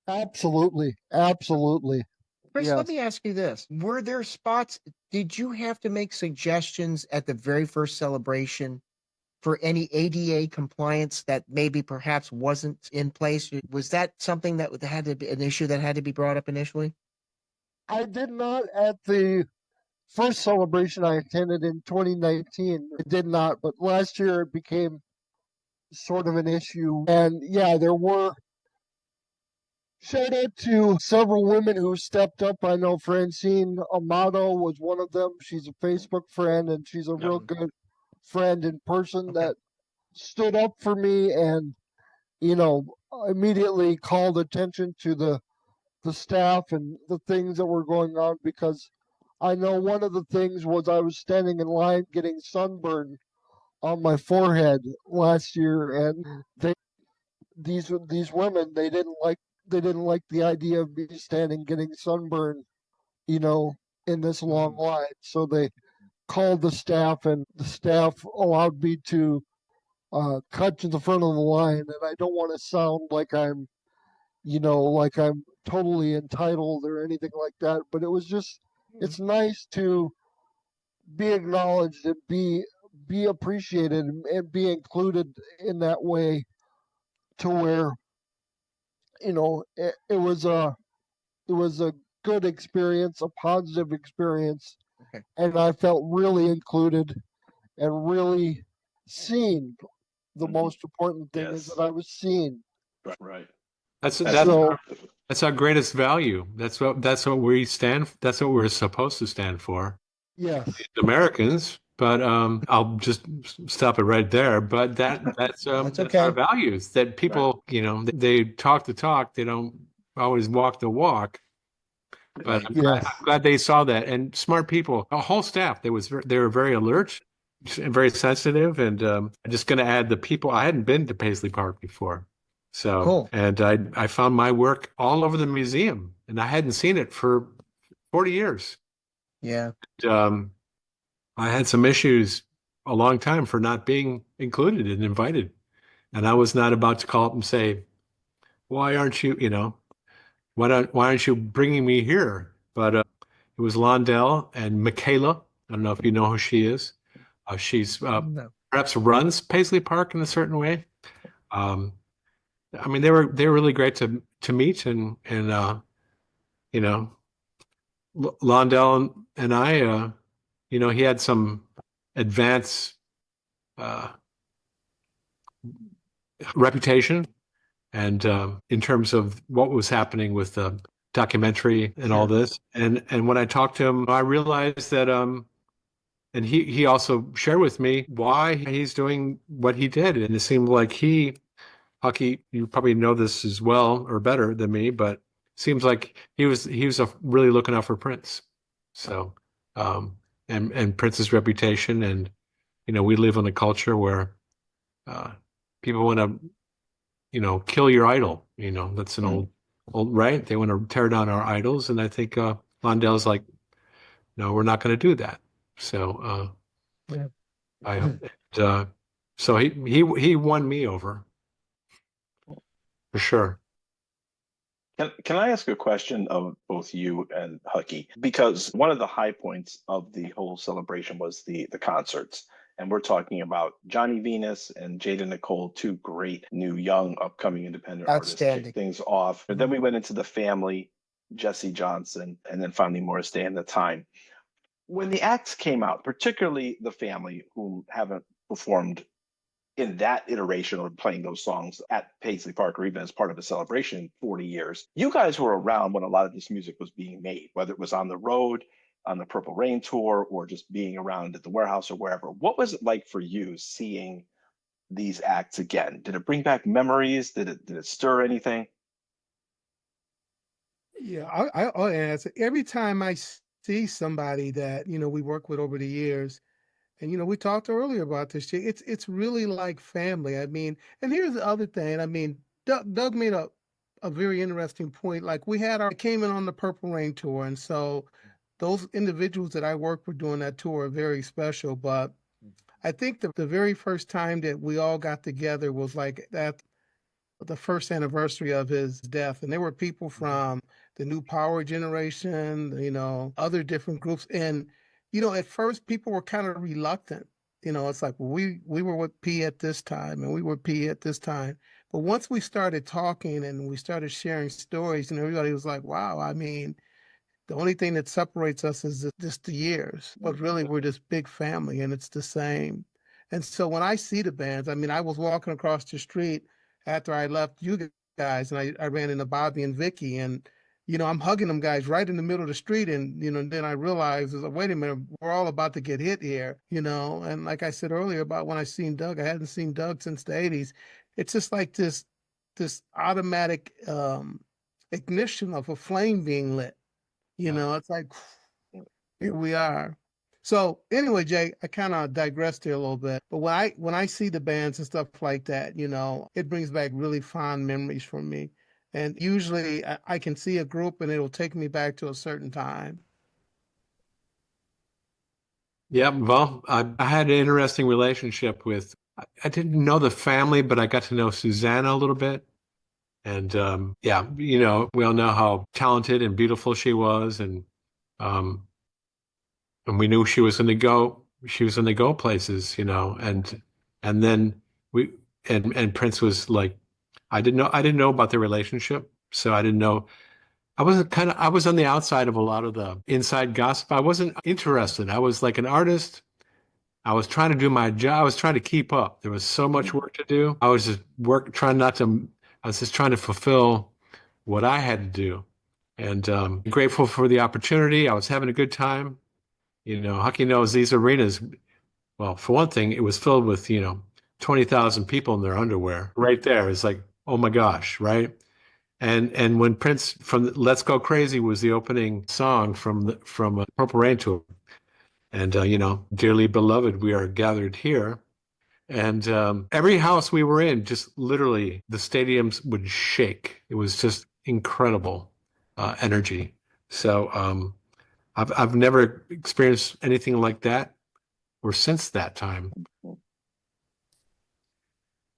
Absolutely. Absolutely. Chris, Yes. let me ask you this. Were there spots, did you have to make suggestions at the very first celebration for any ADA compliance that maybe perhaps wasn't in place? Was that something that had to be an issue that had to be brought up initially? I did not at the first celebration I attended in 2019. I did not, but last year it became sort of an issue. And yeah, there were shout out to several women who stepped up. I know Francine Amato was one of them. She's a Facebook friend and she's a real good friend in person that stood up for me and, immediately called attention to the staff and the things that were going on because I know one of the things was I was standing in line getting sunburned on my forehead last year and these women they didn't like the idea of me standing getting sunburned, in this long line. So they called the staff, and the staff allowed me to cut to the front of the line. And I don't want to sound like like I'm totally entitled or anything like that. But it was just, it's nice to be acknowledged and be appreciated and be included in that way to where it was a good experience, a positive experience, and I felt really included and really seen. The most important thing is that I was seen. Right. That's our greatest value. That's what we stand. That's what we're supposed to stand for. Yes. Americans, but I'll just stop it right there. But that's okay. our values. That people, they talk the talk, they don't always walk the walk. But I'm glad they saw that, and smart people, a whole staff. They were very alert and very sensitive. And I'm just going to add the people. I hadn't been to Paisley Park before, so Cool. And I found my work all over the museum, and I hadn't seen it for 40 years. Yeah. I had some issues a long time for not being included and invited. And I was not about to call up and say, why aren't you, why aren't you bringing me here? But it was Londell and Michaela. I don't know if you know who she is. She's No. perhaps runs Paisley Park in a certain way. I mean, they were really great to meet and Londell and I, he had some advanced reputation, and in terms of what was happening with the documentary and all this. And when I talked to him, I realized that and he also shared with me why he's doing what he did. And it seemed like Hucky, you probably know this as well or better than me, but seems like he was really looking out for Prince. So and Prince's reputation, and we live in a culture where people want to kill your idol. That's an old right. They want to tear down our idols, and I think Londell's like, no, we're not going to do that. So Yeah. so he won me over for sure. Can I ask a question of both you and Hucky? Because one of the high points of the whole celebration was the concerts. And we're talking about Johnny Venus and Jada Nicole, two great new young upcoming independent artists, Outstanding. kick things off. And then we went into the family, Jesse Johnson, and then finally Morris Day and the Time. When the acts came out, particularly the family, who haven't performed in that iteration or playing those songs at Paisley Park or even as part of a celebration in 40 years, you guys were around when a lot of this music was being made, whether it was on the road, on the Purple Rain tour, or just being around at the warehouse or wherever. What was it like for you seeing these acts again? Did it bring back memories? Did it stir anything? Yeah, I'll answer. Every time I see somebody that, we work with over the years, and we talked earlier about this, Jay, it's really like family. I mean, and here's the other thing. I mean, Doug made a very interesting point. Like came in on the Purple Rain tour, and so those individuals that I work with doing that tour are very special. But I think the very first time that we all got together was like that the first anniversary of his death, and there were people from the New Power generation, other different groups, and at first people were kind of reluctant. It's like, well, we were with P at this time, and we were P at this time, but once we started talking and we started sharing stories, and everybody was like, wow, I mean, the only thing that separates us is just the years, but really we're this big family, and it's the same. And so when I see the bands, I mean, I was walking across the street after I left you guys, and I ran into Bobby and Vicky, and I'm hugging them guys right in the middle of the street, and then I realized, wait a minute, we're all about to get hit here, And like I said earlier about when I seen Doug, I hadn't seen Doug since the '80s. It's just like this automatic ignition of a flame being lit. It's like, here we are. So anyway, Jay, I kind of digressed here a little bit, but when I see the bands and stuff like that, it brings back really fond memories for me. And usually I can see a group and it'll take me back to a certain time. Yeah, well, I had an interesting relationship with, I didn't know the family, but I got to know Susanna a little bit. And yeah, we all know how talented and beautiful she was, um, and we knew she was going to go places, and then we and Prince was like, I didn't know about their relationship, so I didn't know. I was on the outside of a lot of the inside gossip. I wasn't interested. I was like an artist. I was trying to do my job. I was trying to keep up. There was so much work to do. I was just I was just trying to fulfill what I had to do. And grateful for the opportunity. I was having a good time. Hockey knows these arenas. Well, for one thing, it was filled with, 20,000 people in their underwear right there. It's like, oh my gosh, right? And when Prince from Let's Go Crazy was the opening song from Purple Rain tour, and dearly beloved, we are gathered here. And every house we were in, just literally, the stadiums would shake. It was just incredible energy. So I've never experienced anything like that or since that time.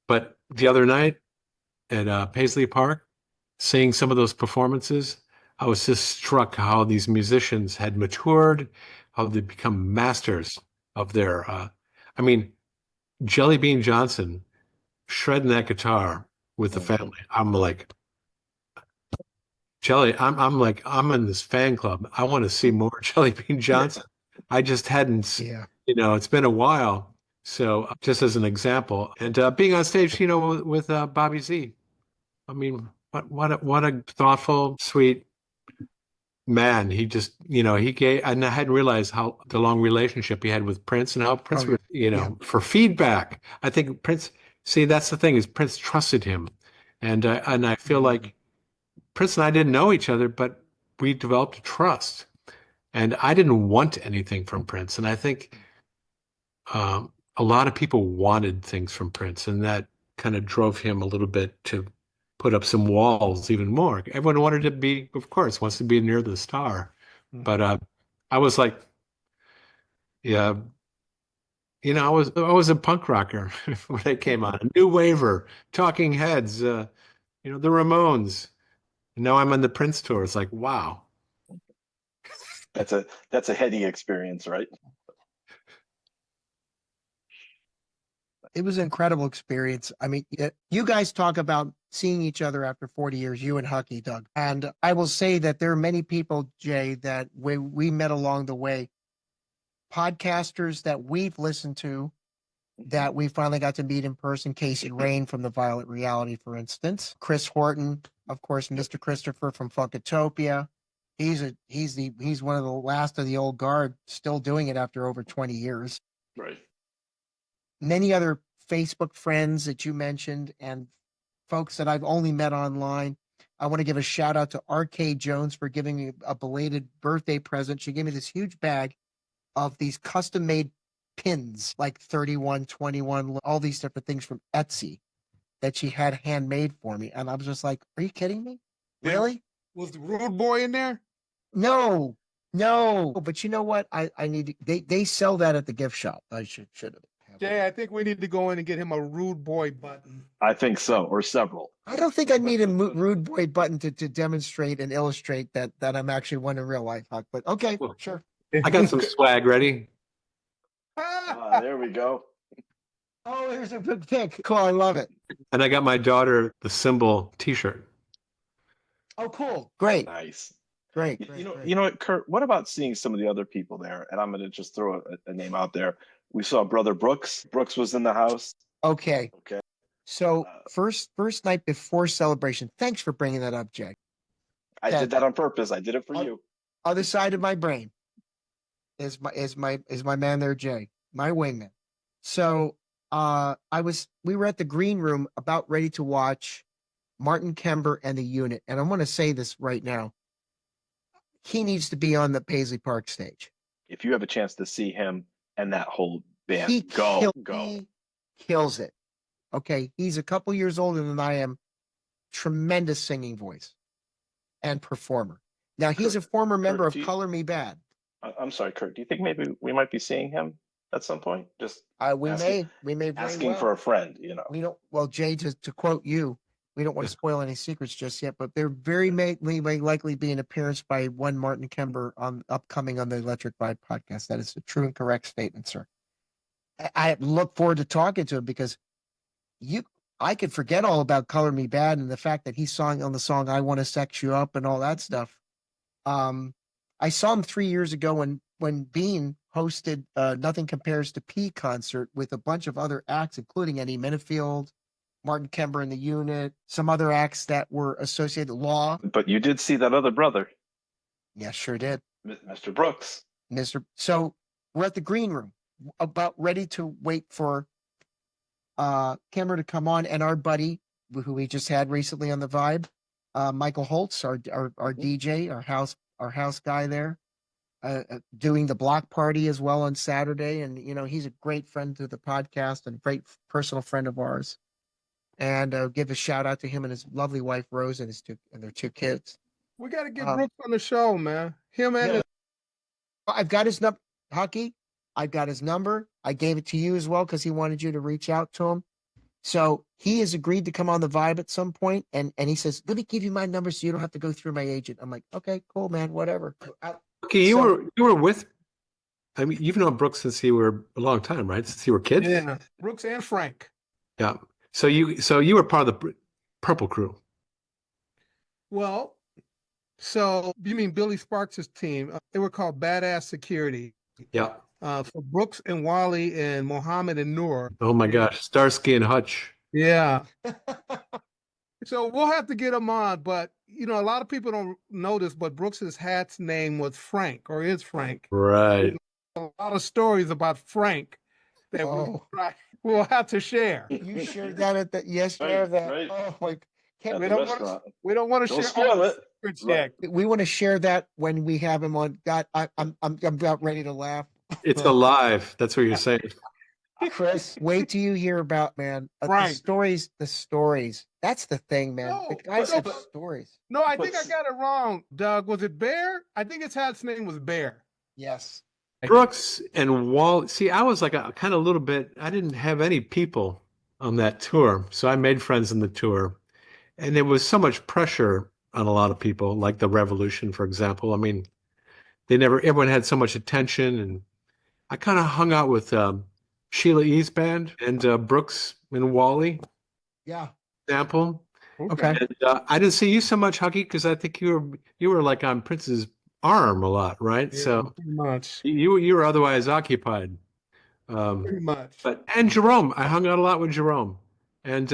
But the other night at Paisley Park, seeing some of those performances, I was just struck how these musicians had matured, how they've become masters of their. I mean, Jelly Bean Johnson shredding that guitar with the family. I'm like, Jelly, I'm in this fan club. I want to see more Jelly Bean Johnson. I just hadn't, Yeah. it's been a while. So just as an example, and being on stage, with Bobby Z. I mean, what a thoughtful, sweet man. He just, he gave, and I hadn't realized how the long relationship he had with Prince and how Prince was, for feedback. I think Prince, see, that's the thing is Prince trusted him. And I feel like Prince and I didn't know each other, but we developed a trust. And I didn't want anything from Prince. And I think a lot of people wanted things from Prince, and that kind of drove him a little bit to put up some walls even more. Everyone wanted to be, of course, wants to be near the star. But I was like, yeah, I was a punk rocker when I came on. A New Waver, Talking Heads, the Ramones. And now I'm on the Prince tour. It's like, wow. That's a heady experience, right? It was an incredible experience. I mean, you guys talk about seeing each other after 40 years, you and Hucky, Doug. And I will say that there are many people, Jay, that we met along the way, podcasters that we've listened to, that we finally got to meet in person. Casey Rain from the Violet Reality, for instance. Chris Horton, of course, Mr. Christopher from Funkatopia. He's one of the last of the old guard, still doing it after over 20 years. Right. Many other Facebook friends that you mentioned and folks that I've only met online. I want to give a shout out to RK Jones for giving me a belated birthday present. She gave me this huge bag of these custom made pins, like 31, 21, all these different things from Etsy that she had handmade for me. And I was just like, are you kidding me? Really? Was the rude boy in there? No. But you know what? I need to, they sell that at the gift shop. I should have. Jay, I think we need to go in and get him a rude boy button. I think so, or several. I don't think I need a rude boy button to demonstrate and illustrate that I'm actually one in real life, Huck. But okay, Cool. Sure. I got some swag ready. There we go. Oh, there's a big pic. Cool, I love it. And I got my daughter the Symbol t-shirt. Oh, cool. Great. Nice. Great. You know what, Kurt? What about seeing some of the other people there? And I'm going to just throw a name out there. We saw Brother Brooks. Brooks was in the house. Okay. Okay. So first night before celebration. Thanks for bringing that up, Jay. I did that on purpose. I did it for you. Other side of my brain is my man there, Jay, my wingman. So we were at the green room about ready to watch Martin Kember and the Unit, and I want to say this right now. He needs to be on the Paisley Park stage. If you have a chance to see him and that whole band, He go. kills it. Okay, he's a couple years older than I am. Tremendous singing voice and performer. Now he's a former member of Color Me Bad. I'm sorry, Kurt. Do you think maybe we might be seeing him at some point? Just we may asking for a friend. We don't. Well, Jay, to quote you, we don't want to spoil any secrets just yet, but there very may likely be an appearance by one Martin Kember upcoming on the Electric Vibe podcast. That is a true and correct statement, sir. I look forward to talking to him because I could forget all about Color Me Bad and the fact that he's on the song I Want to Sex You Up and all that stuff. I saw him 3 years ago when Bean hosted Nothing Compares to P concert with a bunch of other acts, including Eddie Minifield, Martin Kember and the Unit, some other acts that were associated Law. But you did see that other brother. Yeah, sure did. Mr. Brooks. So we're at the green room, about ready to wait for Kember to come on, and our buddy, who we just had recently on the Vibe, Michael Holtz, our DJ, our house guy there, doing the block party as well on Saturday. And, he's a great friend to the podcast and a great personal friend of ours. And give a shout out to him and his lovely wife, Rose, and their two kids. We got to get Brooks on the show, man. I've got his number, Hucky. I've got his number. I gave it to you as well because he wanted you to reach out to him. So he has agreed to come on the Vibe at some point, and he says, "Let me give you my number so you don't have to go through my agent." I'm like, "Okay, cool, man, whatever." Okay, you were with. I mean, you've known Brooks since you were a long time, right? Since you were kids. Yeah, Brooks and Frank. Yeah. So you were part of the Purple Crew. Well, So you mean Billy Sparks' team? They were called Badass Security. Yeah. For Brooks and Wally and Mohammed and Noor. Oh my gosh, Starsky and Hutch. Yeah. So we'll have to get him on, but a lot of people don't know this, but Brooks's hat's name was Frank, or is Frank. Right. A lot of stories about Frank that we'll have to share. You shared that at the Right, that. right. Oh my! At We the don't restaurant. want to Don't share spoil all the it. secrets Right. yet. We want to share that when we have him on. God, I'm about ready to laugh. It's alive. That's what you're saying. Chris, wait till you hear about, man. The Frank. stories. The stories. That's the thing, man. No, the guys but- have stories. No, I But think I got it wrong, Doug. Was it Bear? I think his hat's name was Bear. Yes. Brooks and Wall. See, I was like a kind of little bit, I didn't have any people on that tour. So I made friends on the tour. And there was so much pressure on a lot of people, like the Revolution, for example. I mean, everyone had so much attention. And I kind of hung out with Sheila E.'s band and Brooks and Wally, Yeah. example. Okay. And I didn't see you so much, Huggy, because I think you were like on Prince's arm a lot, right? Yeah, So pretty much. you were otherwise occupied. Pretty much. And Jerome, I hung out a lot with Jerome, and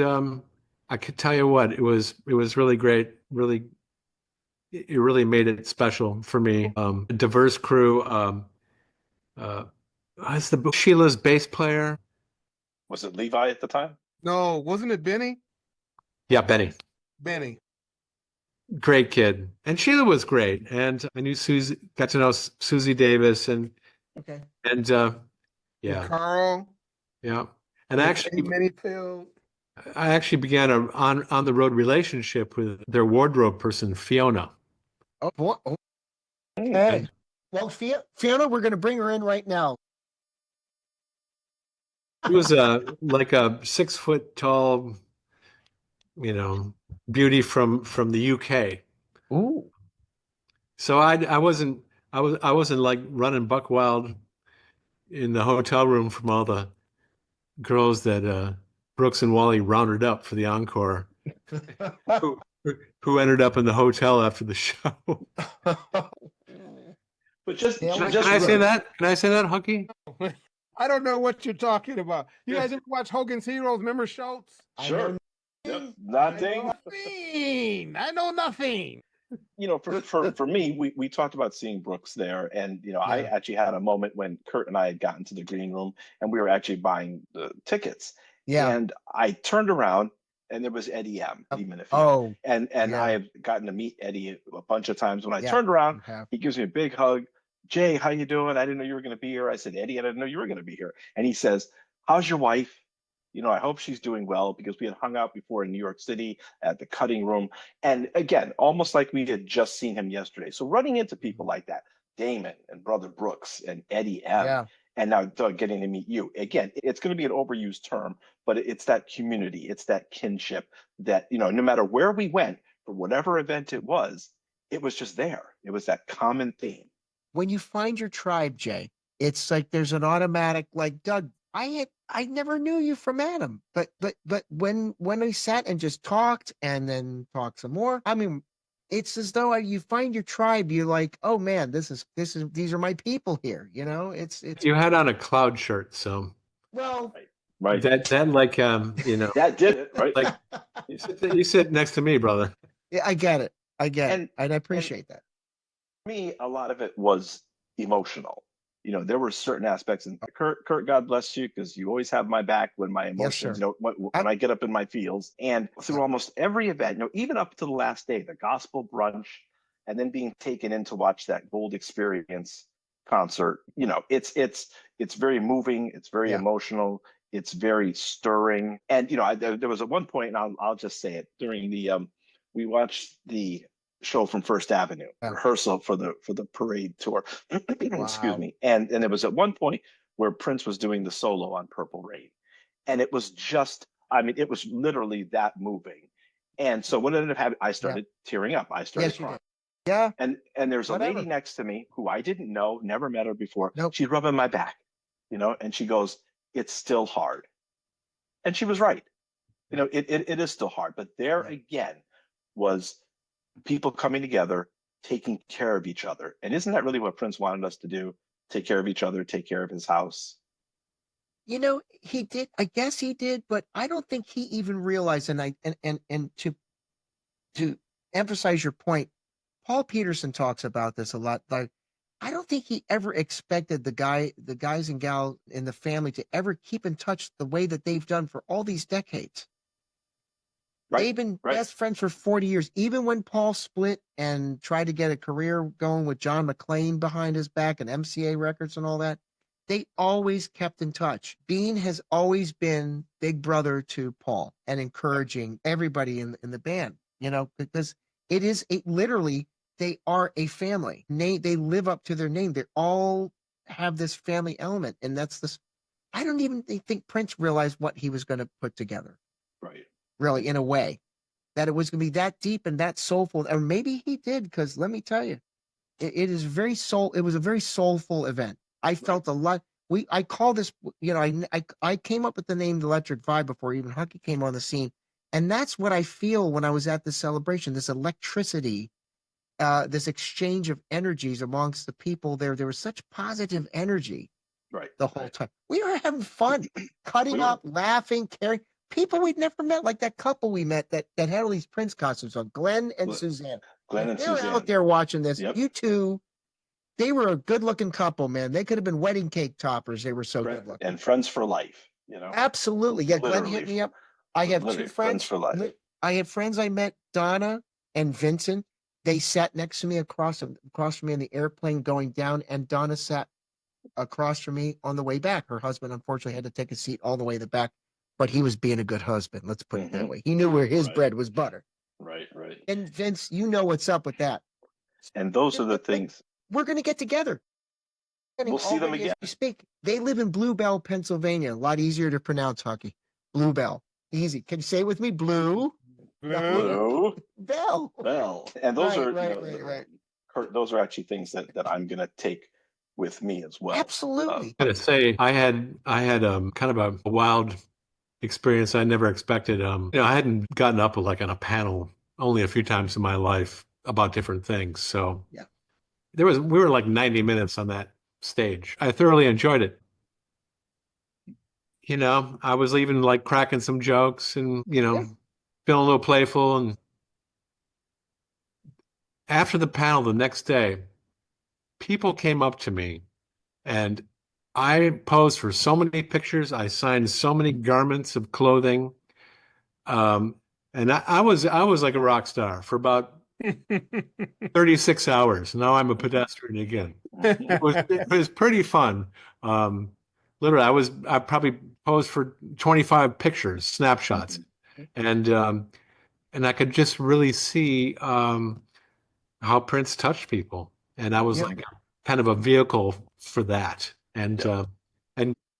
I could tell you what, it was really great. Really, it really made it special for me. A diverse crew. What's the Sheila's bass player? Was it Levi at the time? No, wasn't it Benny? Yeah, Benny. Benny. Great kid, and Sheila was great. And I knew Susie, got to know Susie Davis, and Okay. and And yeah, Carl. yeah. And actually, Manyfield. I actually began a on the road relationship with their wardrobe person, Fiona. Oh, boy. Okay. Well, Fiona, we're going to bring her in right now. She was like a 6 foot tall, beauty from the UK. Ooh. So I wasn't like running buck wild in the hotel room from all the girls that Brooks and Wally rounded up for the encore, who ended up in the hotel after the show. But just Can Can I say that? Can I say that, Hunky? I don't know what you're talking about. You guys ever watch Hogan's Heroes? Remember Schultz? Sure. Yep. Nothing. I know nothing. For me, we talked about seeing Brooks there, and I actually had a moment when Kurt and I had gotten to the green room, and we were actually buying the tickets. Yeah. And I turned around, and there was Eddie M. Even if and yeah. I have gotten to meet Eddie a bunch of times. When I Yeah, turned around, you have. he gives me a big hug. Jay, how you doing? I didn't know you were going to be here. I said, Eddie, I didn't know you were going to be here. And he says, how's your wife? I hope she's doing well, because we had hung out before in New York City at the cutting room. And again, almost like we had just seen him yesterday. So running into people like that, Damon and Brother Brooks and Eddie M. Yeah. And now Doug, getting to meet you. Again, it's going to be an overused term, but it's that community, it's that kinship that, no matter where we went, for whatever event it was just there. It was that common theme. When you find your tribe, Jay, it's like there's an automatic, like, Doug, I never knew you from Adam, but when we sat and just talked and then talked some more, I mean, it's as though you find your tribe. You're like, oh man, these are my people here. It's You had on a cloud shirt, so well, Right. that like That did it, right? like you sit next to me, brother. yeah, I get it, And- and I appreciate that. For me, a lot of it was emotional. There were certain aspects, and Kurt, God bless you, because you always have my back when my emotions, sir. when I get up in my feels. And through almost every event, even up to the last day, the gospel brunch, and then being taken in to watch that Gold Experience concert, it's very moving, it's very Yeah. emotional, it's very stirring. And there was at one point, and I'll just say it, during the we watched the show from First Avenue rehearsal for the parade tour. Excuse me. And it was at one point where Prince was doing the solo on Purple Rain, and it was just, it was literally that moving. And so what ended up happening, I started tearing up. I started Yes, you crying. did. Yeah. And there's a Whatever. lady next to me who I didn't know, never met her before. Nope. She's rubbing my back, and she goes, "It's still hard." And she was right. It is still hard, but there again was people coming together taking care of each other. And isn't that really what Prince wanted us to do? Take care of each other, take care of his house. You know, he did. I guess he did, but I don't think he even realized. And to emphasize your point, Paul Peterson talks about this a lot. Like, I don't think he ever expected the guys and gals in the family to ever keep in touch the way that they've done for all these decades. Right. They've been Right. best friends for 40 years. Even when Paul split and tried to get a career going with John McClane behind his back and MCA Records and all that, they always kept in touch. Bean has always been big brother to Paul and encouraging everybody in the band, you know, because literally, they are a family. They live up to their name. They all have this family element. And that's this. I don't even think Prince realized what he was going to put together. Right. Really, in a way, that it was going to be that deep and that soulful. Or maybe he did, because let me tell you, it was a very soulful event. I felt a lot. I call this, you know, I came up with the name The Electric Vibe before even Hucky came on the scene. And that's what I feel when I was at this celebration, this electricity, this exchange of energies amongst the people there. There was such positive energy the whole time. We were having fun, cutting up, laughing, caring. People we'd never met, like that couple we met that had all these Prince costumes on, Glenn and Suzanne. They're out there watching this. Yep. You two, they were a good-looking couple, man. They could have been wedding cake toppers. They were so good-looking. And friends for life, you know. Absolutely. Yeah, Glenn hit me up. I have two friends. For life. I have friends I met, Donna and Vincent. They sat next to me across from me in the airplane going down, and Donna sat across from me on the way back. Her husband, unfortunately, had to take a seat all the way to the back. But he was being a good husband. Let's put it that way. He knew where his bread was buttered. Right. And Vince, you know what's up with that. And those are the things. We're going to get together. We'll see them again. As we speak. They live in Bluebell, Pennsylvania. A lot easier to pronounce, Hucky. Bluebell. Easy. Can you say it with me? Blue. Bell. Bell. And those are right. Kurt, those are actually things that I'm going to take with me as well. Absolutely. I'm going to say I had kind of a wild experience I never expected. You know, I hadn't gotten up like on a panel only a few times in my life about different things. So yeah, we were like 90 minutes on that stage. I thoroughly enjoyed it. You know, I was even like cracking some jokes and, you know, feeling a little playful. And after the panel the next day, people came up to me and I posed for so many pictures. I signed so many garments of clothing. And I was like a rock star for about 36 hours. Now I'm a pedestrian again. It was pretty fun. Literally, I probably posed for 25 pictures, snapshots. And I could just really see how Prince touched people. And I was like kind of a vehicle for that. And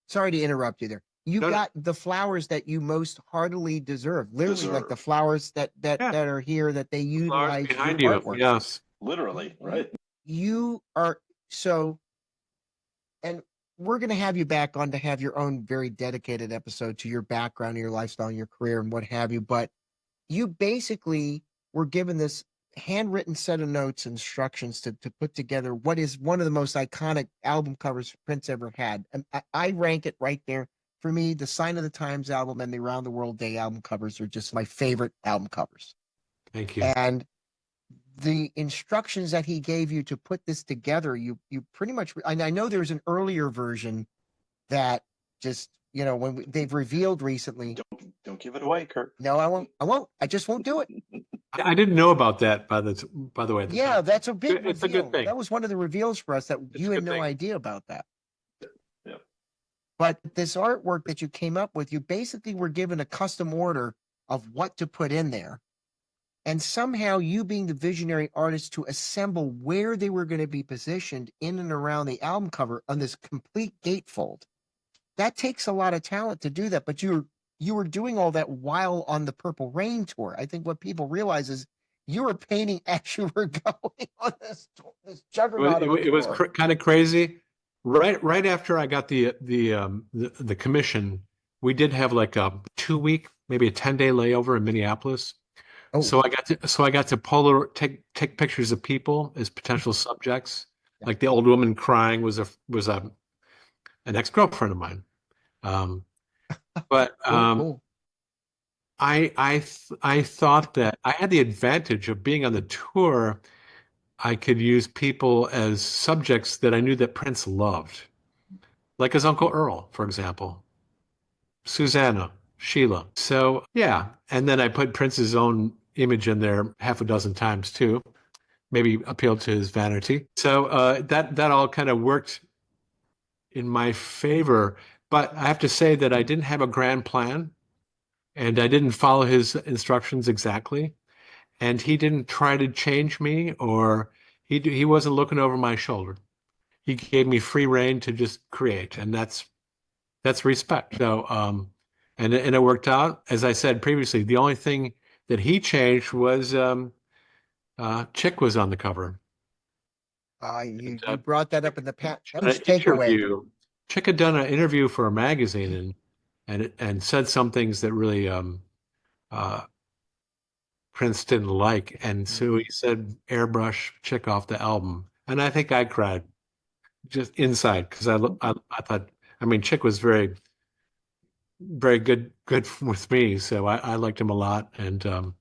sorry to interrupt you there. You got the flowers that you most heartily deserve. Literally, like the flowers that are here that they utilize behind you. Artwork. Yes, literally, right? You are so, and we're going to have you back on to have your own very dedicated episode to your background, your lifestyle, your career, and what have you. But you basically were given this handwritten set of notes, instructions to put together what is one of the most iconic album covers Prince ever had. And I rank it right there. For me, the Sign of the Times album and the Around the World Day album covers are just my favorite album covers. Thank you. And the instructions that he gave you to put this together, you pretty much, and I know there's an earlier version that just, you know, when they've revealed recently. Don't give it away, Kurt. No, I won't. I just won't do it. I didn't know about that, by the way. Yeah, that's a big It's a good thing. That was one of the reveals for us, that you had no idea about that. Yeah. But this artwork that you came up with, you basically were given a custom order of what to put in there. And somehow you, being the visionary artist, to assemble where they were going to be positioned in and around the album cover on this complete gatefold. That takes a lot of talent to do that. But you were doing all that while on the Purple Rain tour. I think what people realize is you were painting as you were going on this juggernaut. It was kind of crazy. Right after I got the commission, we did have like a 2-week, maybe a 10-day layover in Minneapolis. Oh. So I got to take pictures of people as potential subjects. Yeah. Like the old woman crying was an ex-girlfriend of mine. But Cool. I thought that I had the advantage of being on the tour. I could use people as subjects that I knew that Prince loved, like his Uncle Earl, for example, Susanna, Sheila. So yeah, and then I put Prince's own image in there half a dozen times too, maybe appealed to his vanity. So that all kind of worked in my favor. But I have to say that I didn't have a grand plan, and I didn't follow his instructions exactly. And he didn't try to change me, or he wasn't looking over my shoulder. He gave me free reign to just create, and that's respect. So and it worked out. As I said previously, the only thing that he changed was Chick was on the cover. You brought that up in the past. An Huge takeaway. interview. Chick had done an interview for a magazine and said some things that really uh, Prince didn't like, and so he said airbrush Chick off the album, and I think I cried just inside because I thought, I mean, Chick was very good with me, so I liked him a lot, and Doug,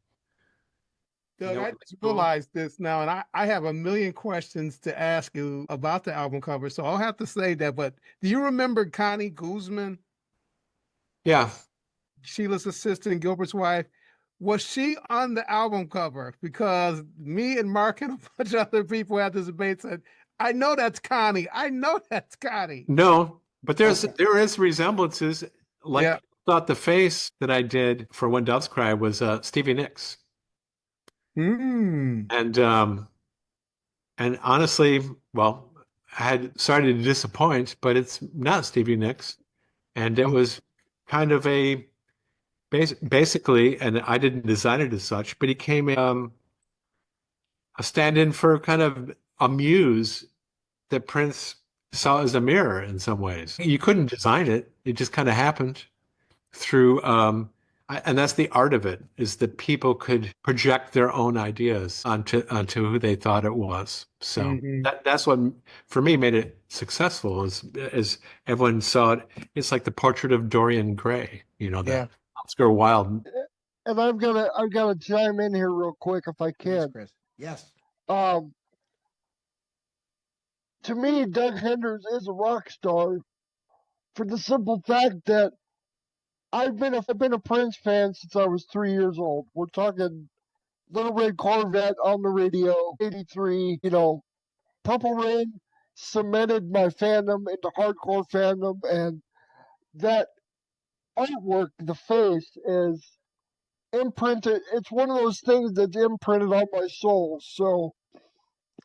You know I what's just cool? realized this now, and I have a million questions to ask you about the album cover, so I'll have to say that. But do you remember Connie Guzman, yeah, Sheila's assistant and Gilbert's wife? Was she on the album cover? Because me and Mark and a bunch of other people had this debate said, I know that's Connie. I know that's Connie. no, but there is resemblances. Like Yeah. I thought the face that I did for When Doves Cry was Stevie Nicks, Mm. and honestly, well, I had started to disappoint, but it's not Stevie Nicks, and it was kind of basically, and I didn't design it as such, but he came a stand-in for kind of a muse that Prince saw as a mirror in some ways. You couldn't design it; it just kind of happened through. And that's the art of it, is that people could project their own ideas onto who they thought it was. So Mhm. that's what for me made it successful, is everyone saw it. It's like the portrait of Dorian Gray, Yeah. the Oscar Wilde. And I've gotta chime in here real quick if I Yes, can. Chris. Yes. To me, Doug Henders is a rock star for the simple fact that I've been a Prince fan since I was 3 years old. We're talking Little Red Corvette on the radio, '83. Purple Rain cemented my fandom into hardcore fandom, and that artwork, the face, is imprinted. It's one of those things that's imprinted on my soul. So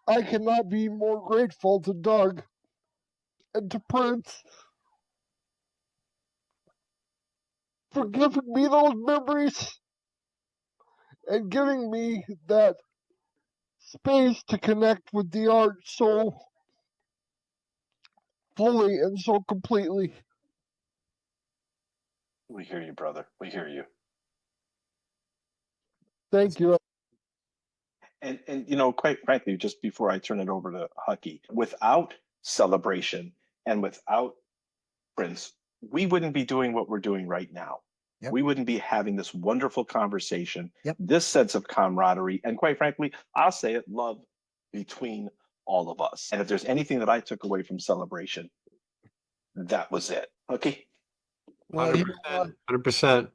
I cannot be more grateful to Doug and to Prince for giving me those memories and giving me that space to connect with the art so fully and so completely. We hear you, brother. We hear you. Thank you. And quite frankly, just before I turn it over to Hucky, without Celebration and without Prince, we wouldn't be doing what we're doing right now. Yep. We wouldn't be having this wonderful conversation, Yep. this sense of camaraderie, and quite frankly, I'll say it, love between all of us. And if there's anything that I took away from Celebration, that was it. Okay. Well, 100%.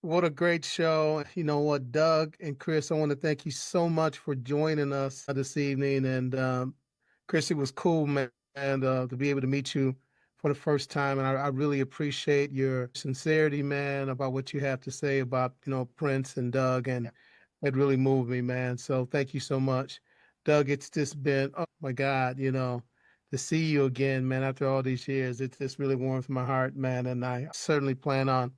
what a great show. You know what, Doug and Chris, I want to thank you so much for joining us this evening. And Chris, it was cool, man, and to be able to meet you for the first time. And I really appreciate your sincerity, man, about what you have to say about, Prince and Doug. And it really moved me, man. So thank you so much. Doug, it's just been, oh my God, to see you again, man, after all these years. It just really warms my heart, man. And I certainly plan on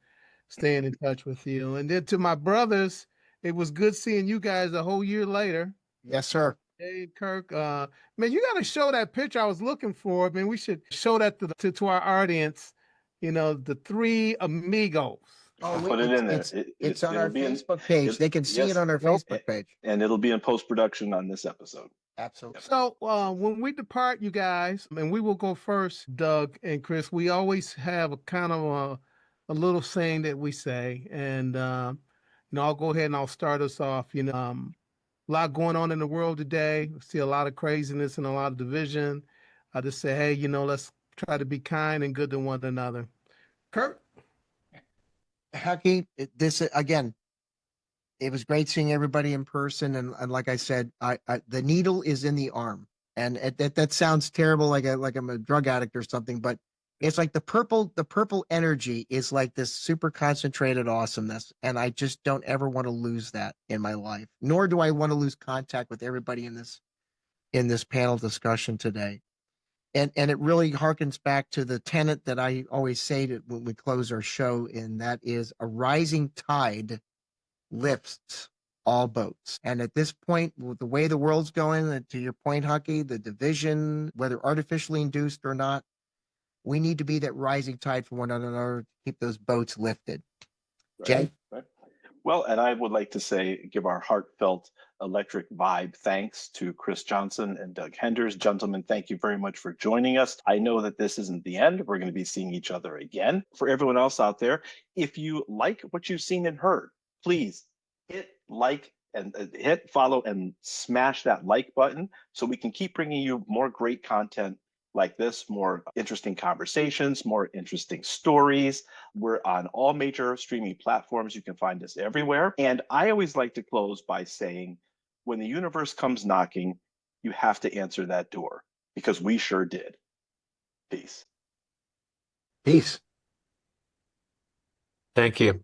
staying in touch with you. And then to my brothers, it was good seeing you guys a whole year later. Yes, sir. Hey, Kirk, man, you got to show that picture I was looking for. I mean, we should show that to our audience. The three amigos. Oh, Put it in there. it's on It'll our be in. Facebook page. They can see Yes, it on our Yep. Facebook page. and it'll be in post production on this episode. Absolutely. So when we depart, you guys, and we will go first, Doug and Chris. We always have a kind of a little saying that we say, and I'll go ahead and I'll start us off. A lot going on in the world today. We see a lot of craziness and a lot of division. I just say, hey, let's try to be kind and good to one another. Kurt? Hucky, this again, it was great seeing everybody in person, and like I said, I the needle is in the arm, and that sounds terrible, like I'm a drug addict or something, but it's like the purple energy is like this super concentrated awesomeness, and I just don't ever want to lose that in my life, nor do I want to lose contact with everybody in this panel discussion today. And it really harkens back to the tenet that I always say when we close our show, and that is a rising tide lifts all boats. And at this point, with the way the world's going, to your point, Hucky, the division, whether artificially induced or not, we need to be that rising tide for one another to keep those boats lifted. Right. Jay? Right. Well, and I would like to give our heartfelt electric vibe thanks to Chris Johnson and Doug Henders. Gentlemen, thank you very much for joining us. I know that this isn't the end. We're going to be seeing each other again. For everyone else out there, if you like what you've seen and heard, please hit like and hit follow and smash that like button so we can keep bringing you more great content like this, more interesting conversations, more interesting stories. We're on all major streaming platforms. You can find us everywhere. And I always like to close by saying, when the universe comes knocking, you have to answer that door, because we sure did. Peace. Peace. Thank you.